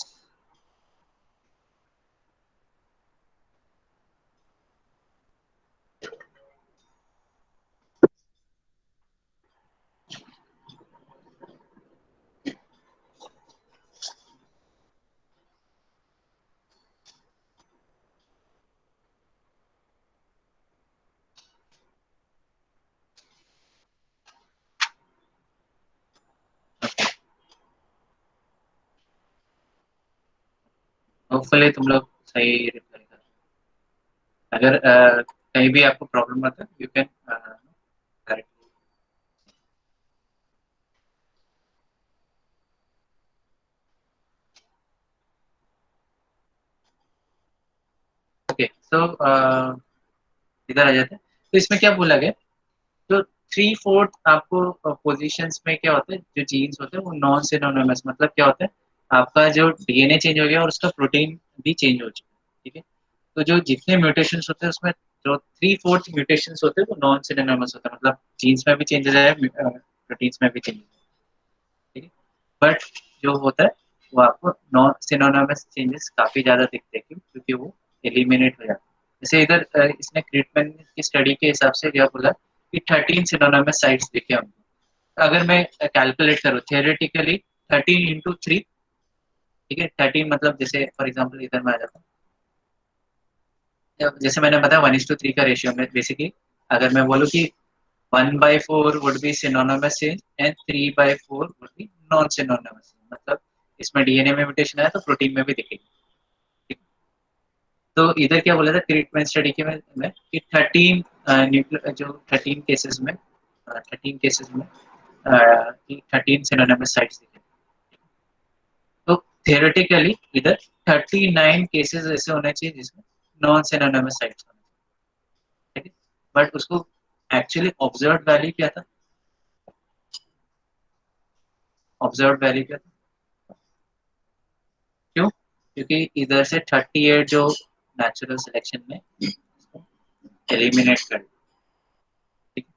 Speaker 1: होपफुली तुम लोग सही रिप्लाई कर, अगर कहीं भी आपको प्रॉब्लम आता है यू कैन करेक्ट। ओके, सो इधर आ जाते हैं, तो इसमें क्या बोला गया, तो 3/4 आपको पोजीशंस में क्या होता है, जो जीन्स होते हैं वो नॉन सिनोनिमस, मतलब क्या होता है, आपका जो डीएनए चेंज हो गया और उसका प्रोटीन भी चेंज हो चुका है, ठीक है। तो जो जितने म्यूटेशंस होते हैं उसमें जो 3/4 म्यूटेशंस होते हैं वो नॉन सिनोनिमस होता है, मतलब जीन्स में भी चेंजेस आए, प्रोटीन्स में भी चेंजेस, ठीक है। बट जो होता है वो आपको नॉन सिनोनिमस चेंजेस काफी ज्यादा दिखते हैं, क्यों, क्योंकि वो एलिमिनेट हो जाता है। जैसे इधर इसने क्रिटमैन की स्टडी के हिसाब से क्या बोला कि 13 सिनोनिमस साइट्स दिखे हमको, अगर मैं कैलकुलेट करूँ थियोरेटिकली 13 × 3, ठीक है, 13 मतलब जैसे फॉर एग्जाम्पल इधर में आ जाता है, जैसे मैंने बताया 1:3 का रेशियो में, बेसिकली अगर मैं बोलूँ कि 1/4 would be synonymous change and 3/4 would be non synonymous, मतलब इसमें डीएनए में म्यूटेशन आया तो प्रोटीन में भी दिखेगी, ठीक। तो इधर क्या बोला था ट्रीटमेंट स्टडी के में कि 13 जो 13 केसेस में 13 सिनोनिमस साइट्स दिखे, तो थियोरेटिकली इधर 39 केसेस ऐसे होने चाहिए जिसमें नॉन सिनोनिमस साइट्स होने चाहिए, ठीक है। बट उसको एक्चुअली ऑब्जर्व वैल्यू क्या था, ऑब्जर्व वैल्यू क्या था, क्यों, क्योंकि इधर से 38 जो नेचुरल सिलेक्शन में एलिमिनेट कर, ठीक है।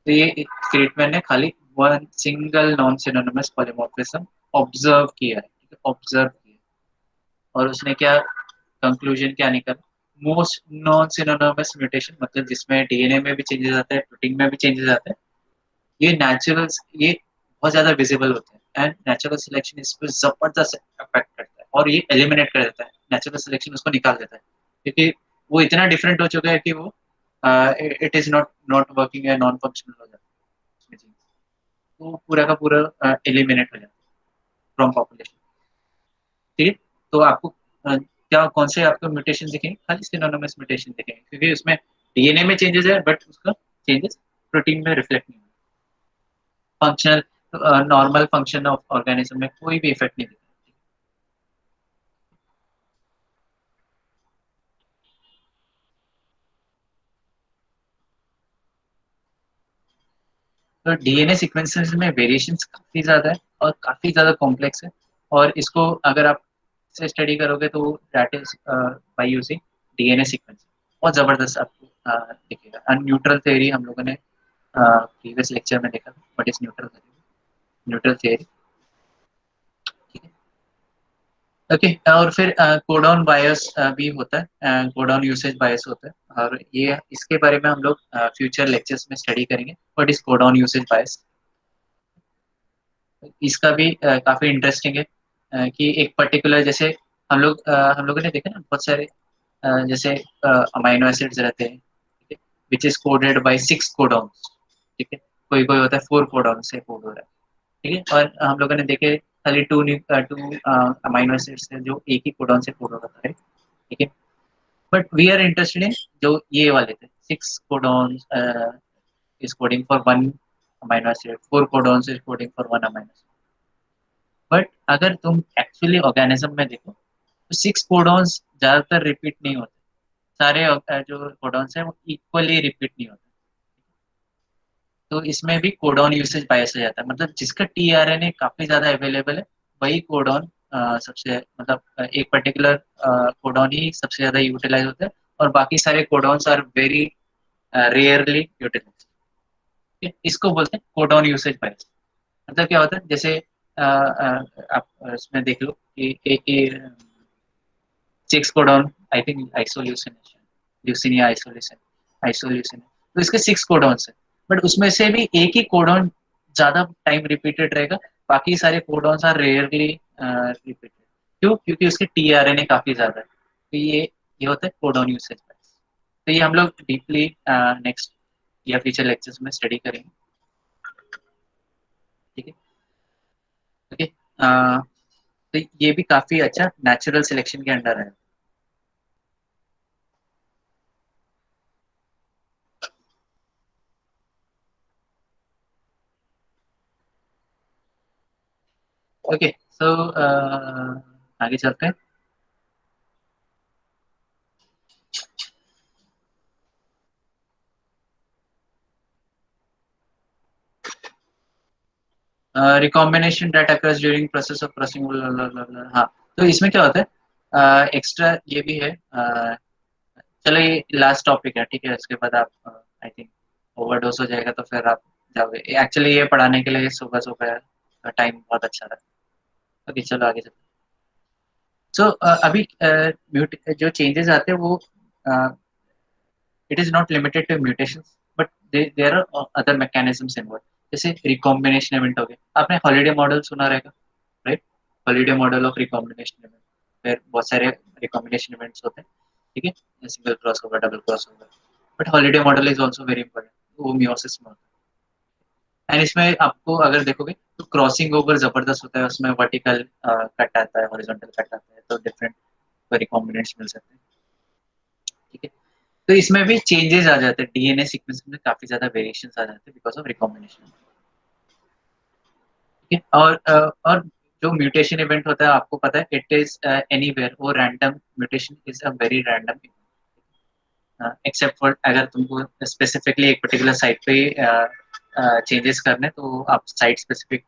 Speaker 1: तो ये ट्रीटमेंट ने खाली one single non synonymous polymorphism observe किया है, ठीक है, ऑब्जर्व किया, और उसने क्या कंक्लूजन क्या निकाला, मोस्ट नॉन सिनोनिमस म्यूटेशन, मतलब जिसमें डीएनए में भी चेंजेस आता है, प्रोटीन में भी चेंजेस आता है, ये नेचुरल, ये बहुत ज्यादा विजिबल होते हैं एंड नेचुरल सिलेक्शन इस पर जबरदस्त इफेक्ट करता है और ये एलिमिनेट कर देता है, नेचुरल सिलेक्शन उसको निकाल देता है क्योंकि वो इतना डिफरेंट हो चुका है कि वो it is not not working या नॉन फंक्शनल हो जाता है उसमें जीन्स, तो पूरा का पूरा एलिमिनेट हो जाता है फ्रॉम पॉपुलेशन। ठीक है, तो आपको क्या कौन से आपको म्यूटेशन दिखेंगे, खाली सिनोनिमस म्यूटेशन दिखेंगे क्योंकि उसमें डीएनए में चेंजेस है बट उसका चेंजेस प्रोटीन में रिफ्लेक्ट नहीं होगा। Functional normal function of organism में कोई भी इफेक्ट नहीं दिखता। तो डीएनए सीक्वेंसेस में वेरिएशंस काफी ज्यादा है और काफी ज्यादा कॉम्प्लेक्स है, और इसको अगर आप से स्टडी करोगे तो that is by using DNA sequence, बहुत जबरदस्त आपको दिखेगा। और न्यूट्रल थ्योरी हम लोगों ने प्रीवियस लेक्चर में देखा, what is neutral theory, neutral theory. Okay, और फिर कोडॉन बायस भी होता है, कोडॉन यूसेज बायस होता है, और ये इसके बारे में हम लोग फ्यूचर लेक्चर्स में स्टडी करेंगे, व्हाट इज कोडॉन यूसेज बायस। इसका भी काफी इंटरेस्टिंग है कि एक पर्टिकुलर, जैसे हम लोगों ने देखा ना बहुत सारे जैसे अमाइनो एसिड्स रहते हैं, ठीक है, which is coded by 6 codons, ठीक है, कोई कोई होता है 4 कोडॉन से कोड हो रहा है, ठीक है, और हम लोगों ने देखे खाली टू अमाइनो एसिड्स है जो एक ही कोडॉन से कोड होता है, ठीक है, but we are interested in जो ये वाले थे 6 codon is coding for one amino acid, 4 codon is coding for one amino acid. But अगर तुम एक्चुअली ऑर्गेनिज्म में देखो तो 6 कोडॉन्स ज्यादातर रिपीट नहीं होते, सारे जो कोडॉन्स हैं वो इक्वली रिपीट नहीं होते, तो इसमें भी कोडॉन यूसेज बायस हो जाता है, मतलब जिसका टीआरएनए काफी ज्यादा अवेलेबल है वही कोडॉन सबसे मतलब एक पर्टिकुलर कोडॉन ही सबसे ज्यादा यूटिलाइज होता है, और बाकी सारे codons are very rarely utilize. इसको बोलते हैं कोडॉन यूसेज बायस। मतलब क्या होता है, जैसे आप इसमें देख लो कि एक ही 6 कोडॉन, आई थिंक आइसोल्यूसिनेशन, ल्यूसिनिया आइसोल्यूशन, आइसोल्यूसिन, तो इसके 6 कोडॉन्स है, बट उसमें से भी एक ही कोडॉन ज्यादा टाइम रिपीटेड रहेगा, बाकी सारे कोडॉन्स आर रेयरली रिपीटेड। क्यों? क्योंकि उसके टीआरएनए काफी ज्यादा है, तो ये होता है कोडॉन यूसेज। तो ये हम लोग डीपली नेक्स्ट या फ्यूचर लेक्चर्स में स्टडी करेंगे, ठीक है। ओके, तो ये भी काफी अच्छा नेचुरल सिलेक्शन के अंडर है। ओके, सो आगे चलते हैं। Recombination that occurs during process of processing, हाँ, तो इसमें क्या होता है, एक्स्ट्रा ये भी है, चलो ये लास्ट टॉपिक है, ठीक है, इसके बाद आप आई थिंक ओवरडोज हो जाएगा तो फिर आप जाओगे, एक्चुअली ये पढ़ाने के लिए सुबह सुबह टाइम बहुत अच्छा रहा। ओके, चलो आगे चलते हैं। सो अभी जो चेंजेस आते हैं वो it is not limited to mutations, but there are other mechanisms involve, जैसे रिकॉम्बिनेशन इवेंट हो गया, आपने हॉलीडे मॉडल सुना रहेगा, right, Holliday model of recombination event, फिर बहुत सारे रिकॉम्बिनेशन इवेंट्स होते हैं, ठीक है, सिंगल क्रॉस होगा, डबल क्रॉस होगा, but Holliday model is also very important, वो मियोसिस में होता है, एंड इसमें आपको अगर देखोगे तो क्रॉसिंग ओवर जबरदस्त होता है, उसमें वर्टिकल कट आता है, हॉरिजॉन्टल कट आता है, तो डिफरेंट रिकॉम्बिनेंट्स मिल सकते हैं, ठीक है, तो इसमें भी चेंजेस आ जाते हैं, डीएनए सीक्वेंस में काफी ज्यादा वेरिएशंस आ जाते हैं बिकॉज ऑफ रिकॉम्बिनेशन, ठीक है, और जो म्यूटेशन इवेंट होता है आपको पता है इट इज एनीवेयर, वो random mutation is a very random, except for अगर तुमको स्पेसिफिकली एक पर्टिकुलर साइट पे चेंजेस करने तो आप साइट स्पेसिफिक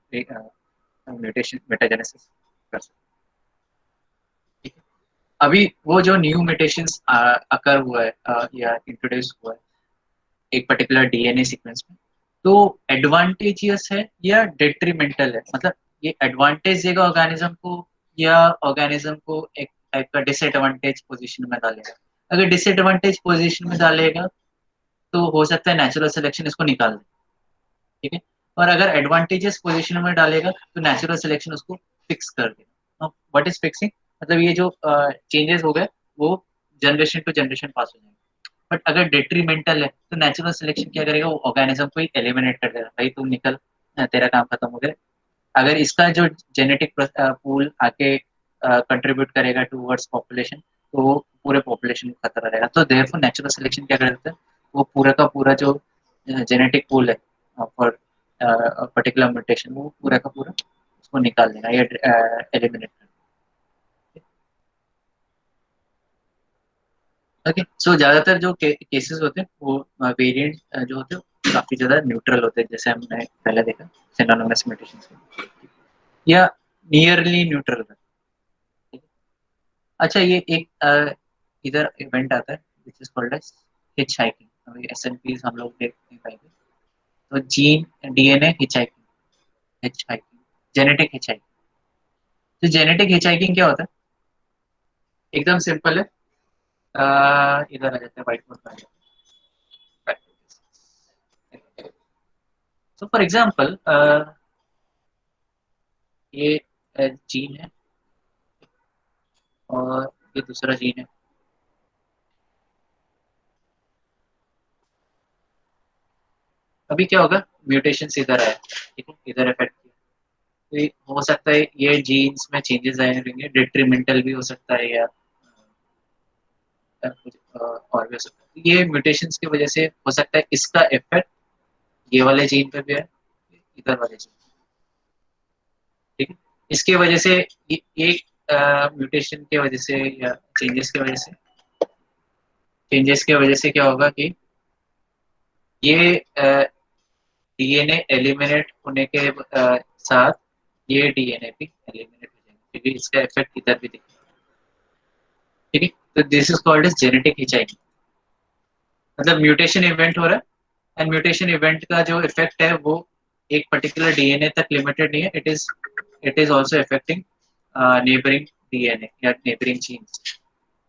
Speaker 1: म्यूटेशन मेटाजेनेसिस कर सकते हैं, ठीक है। अभी वो जो न्यू म्यूटेशंस अकर हुआ है या इंट्रोड्यूस हुआ है एक पर्टिकुलर डीएनए सीक्वेंस में, तो एडवांटेजियस है या डेट्रीमेंटल है, मतलब ये एडवांटेज देगा ऑर्गेनिज्म को या ऑर्गेनिज्म को एक टाइप का डिसएडवांटेज पोजीशन में डालेगा। अगर डिसएडवांटेज पोजीशन में डालेगा तो हो सकता है नेचुरल सिलेक्शन इसको निकाल दे, ठीक है, और अगर एडवांटेजेस पोजीशन में डालेगा तो नेचुरल सिलेक्शन उसको फिक्स कर देगा। व्हाट इज फिक्सिंग, मतलब ये जो चेंजेस हो गए वो जनरेशन टू जनरेशन पास हो जाएंगे। बट अगर डेट्रीमेंटल है तो नेचुरल सिलेक्शन क्या करेगा, वो ऑर्गेनिज्म को ही एलिमिनेट कर देगा, भाई तू निकल, तेरा काम खत्म हो गया। अगर इसका जो जेनेटिक पूल आके कंट्रीब्यूट करेगा टूवर्ड्स पॉपुलेशन, तो वो पूरे पॉपुलेशन को खतरा रहेगा। तो देयरफॉर नेचुरल सिलेक्शन क्या करता है, वो पूरा का पूरा जो जेनेटिक पूल है फॉर पर्टिकुलर म्यूटेशन, वो पूरा का पूरा उसको निकाल देगा या एलिमिनेट कर। ओके, सो ज्यादातर जो केसेस होते हैं वो वेरिएंट जो होते हैं काफी ज्यादा न्यूट्रल होते हैं, जैसे हमने पहले देखा सिनोनिमस म्यूटेशंस या नियरली न्यूट्रल। अच्छा, ये एक इधर इवेंट आता है which is called as hitchhiking. अभी एसएनपीज हम लोग देख नहीं पाएंगे, तो gene DNA hitchhiking, hitchhiking, genetic hitchhiking. तो जेनेटिक हिच हाइकिंग क्या होता है, एकदम सिंपल है। इधर आ जाते हैं, व्हाइट बोर्ड पर आ जाते हैं। तो फॉर एग्जांपल ये जीन है और ये दूसरा जीन है। अभी क्या होगा, म्यूटेशन इधर आया, ठीक है, इधर इफेक्ट किया, तो हो सकता है ये जीन्स में चेंजेस आए रहेंगे, डिट्रीमेंटल भी हो सकता है या कुछ और भी हो सकता है। ये म्यूटेशंस की वजह से हो सकता है इसका इफेक्ट ये वाले जीन पे भी है, इधर वाले जीन, ठीक है। इसके वजह से एक म्यूटेशन की वजह से या चेंजेस की वजह से क्या होगा कि ये डीएनए एलिमिनेट होने के साथ ये डीएनए भी एलिमिनेट हो जाएगा, क्योंकि इसका इफेक्ट इधर भी दिखेगा, ठीक है। तो this is called as genetic hitchhiking. मतलब म्यूटेशन इवेंट हो रहा है, एंड म्यूटेशन इवेंट का जो इफेक्ट है वो एक पर्टिकुलर डीएनए तक लिमिटेड नहीं है, it is also affecting neighbouring DNA या neighbouring genes.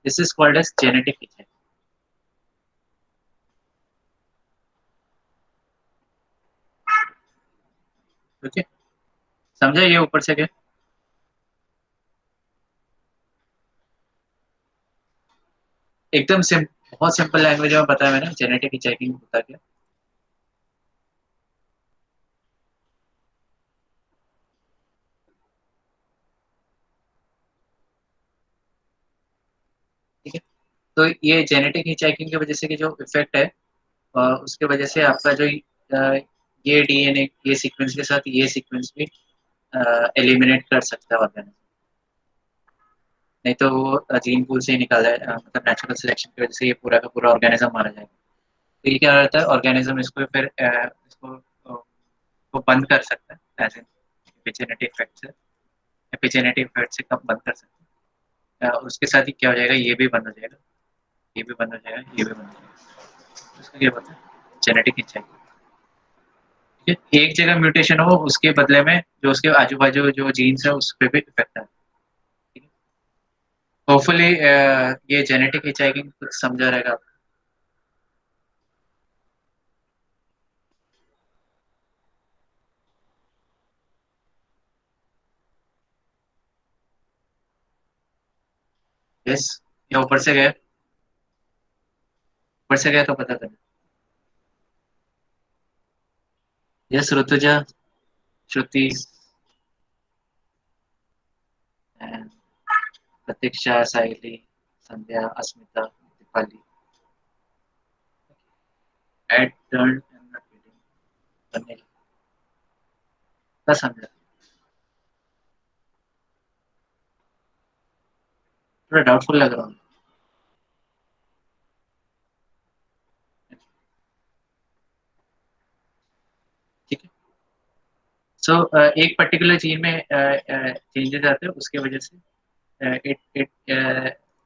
Speaker 1: This is called as genetic hitchhiking. Okay, समझा ये ऊपर से क्या, एकदम बहुत सिंपल लैंग्वेज में बताया मैंने जेनेटिक हिचहाइकिंग होता क्या। ठीक है, तो ये जेनेटिक हिचहाइकिंग की वजह से कि जो इफेक्ट है उसके वजह से आपका जो ये डीएनए ये सीक्वेंस के साथ ये सीक्वेंस भी एलिमिनेट कर सकता है ऑर्गेनिज्म, नहीं तो वो जीन पूल से ही निकाला है, मतलब नेचुरल सिलेक्शन की वजह से ये पूरा का पूरा ऑर्गेनिज्म मारा जाएगा। तो ये क्या रहता है, ऑर्गेनिज्म इसको फिर इसको को बंद कर सकता है एज इन एपिजेनेटिक इफेक्ट से, एपिजेनेटिक इफेक्ट से कब बंद कर सकते हैं, उसके साथ ही क्या हो जाएगा, ये भी बंद हो जाएगा, ये भी बंद हो जाएगा, ये भी बंद हो जाएगा। उसको क्या बोलते हैं, जेनेटिक हिचहाइकिंग। एक जगह म्यूटेशन हो उसके बदले में जो उसके आजू बाजू जो जीन्स है उस पर भी इफेक्ट है। होपफुली ये जेनेटिक हिचहाइकिंग कुछ समझा रहेगा आपको। यस, या ऊपर से गए तो पता करना। Yes, Rutuja, Shruti, and Pratiksha, Sahili, Sandhya, Asmita, Deepali, at turn and not getting, का समझा, थोड़ा डाउटफुल लग रहा हूँ। ठीक है, सो एक पर्टिकुलर जीन में चेंजेस आते हैं, उसके वजह से इट इट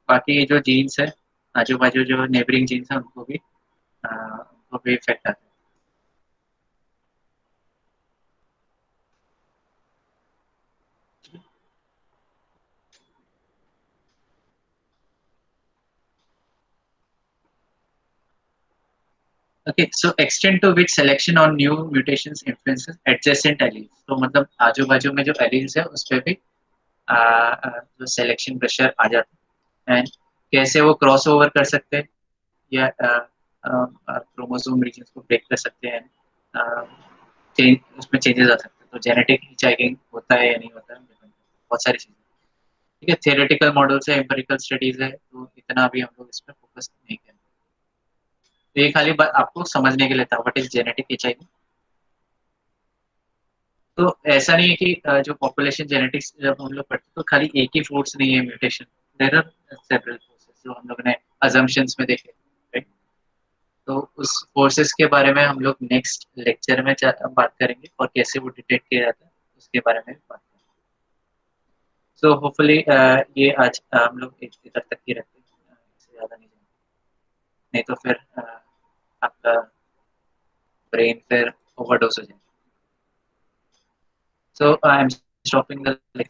Speaker 1: बाकी जो जीन्स है आजू बाजू जो नेबरिंग जीन्स है उनको भी इफेक्ट आता है। Okay, so extent to which selection on new mutations influences adjacent alleles. तो मतलब आजू बाजू में जो alleles है उस पे भी जो सिलेक्शन प्रेशर आ जाता है, एंड कैसे वो क्रॉस ओवर कर सकते हैं या क्रोमोसोम रीजन को ब्रेक कर सकते हैं, चेंज उसमें चेंजेस आ सकते हैं। तो जेनेटिक हिचहाइकिंग होता है या नहीं होता है, बहुत सारी चीजें। ठीक है, थियोरेटिकल मॉडल्स है, एम्पिरिकल स्टडीज है, तो इतना भी हम लोग इस पर फोकस नहीं करेंगे। तो ये खाली आपको समझने के लिए था व्हाट इज जेनेटिक हिचहाइकिंग। तो ऐसा नहीं है कि जो पॉपुलेशन जेनेटिक्स जब हम लोग पढ़ते तो खाली एक ही फोर्स नहीं है mutation, there are several forces जो हम लोग ने अजम्पशंस में देखे, राइट। तो उस फोर्सेस के बारे में हम लोग नेक्स्ट लेक्चर में बात करेंगे और कैसे वो डिटेक्ट किया जाता है उसके बारे में बात करेंगे। सो होपफुली ये आज हम लोग इधर तक ही रखते हैं, इससे ज़्यादा नहीं जाएंगे, नहीं तो फिर आपका ब्रेन फिर ओवरडोज हो जाएगा। So I am stopping the lecture.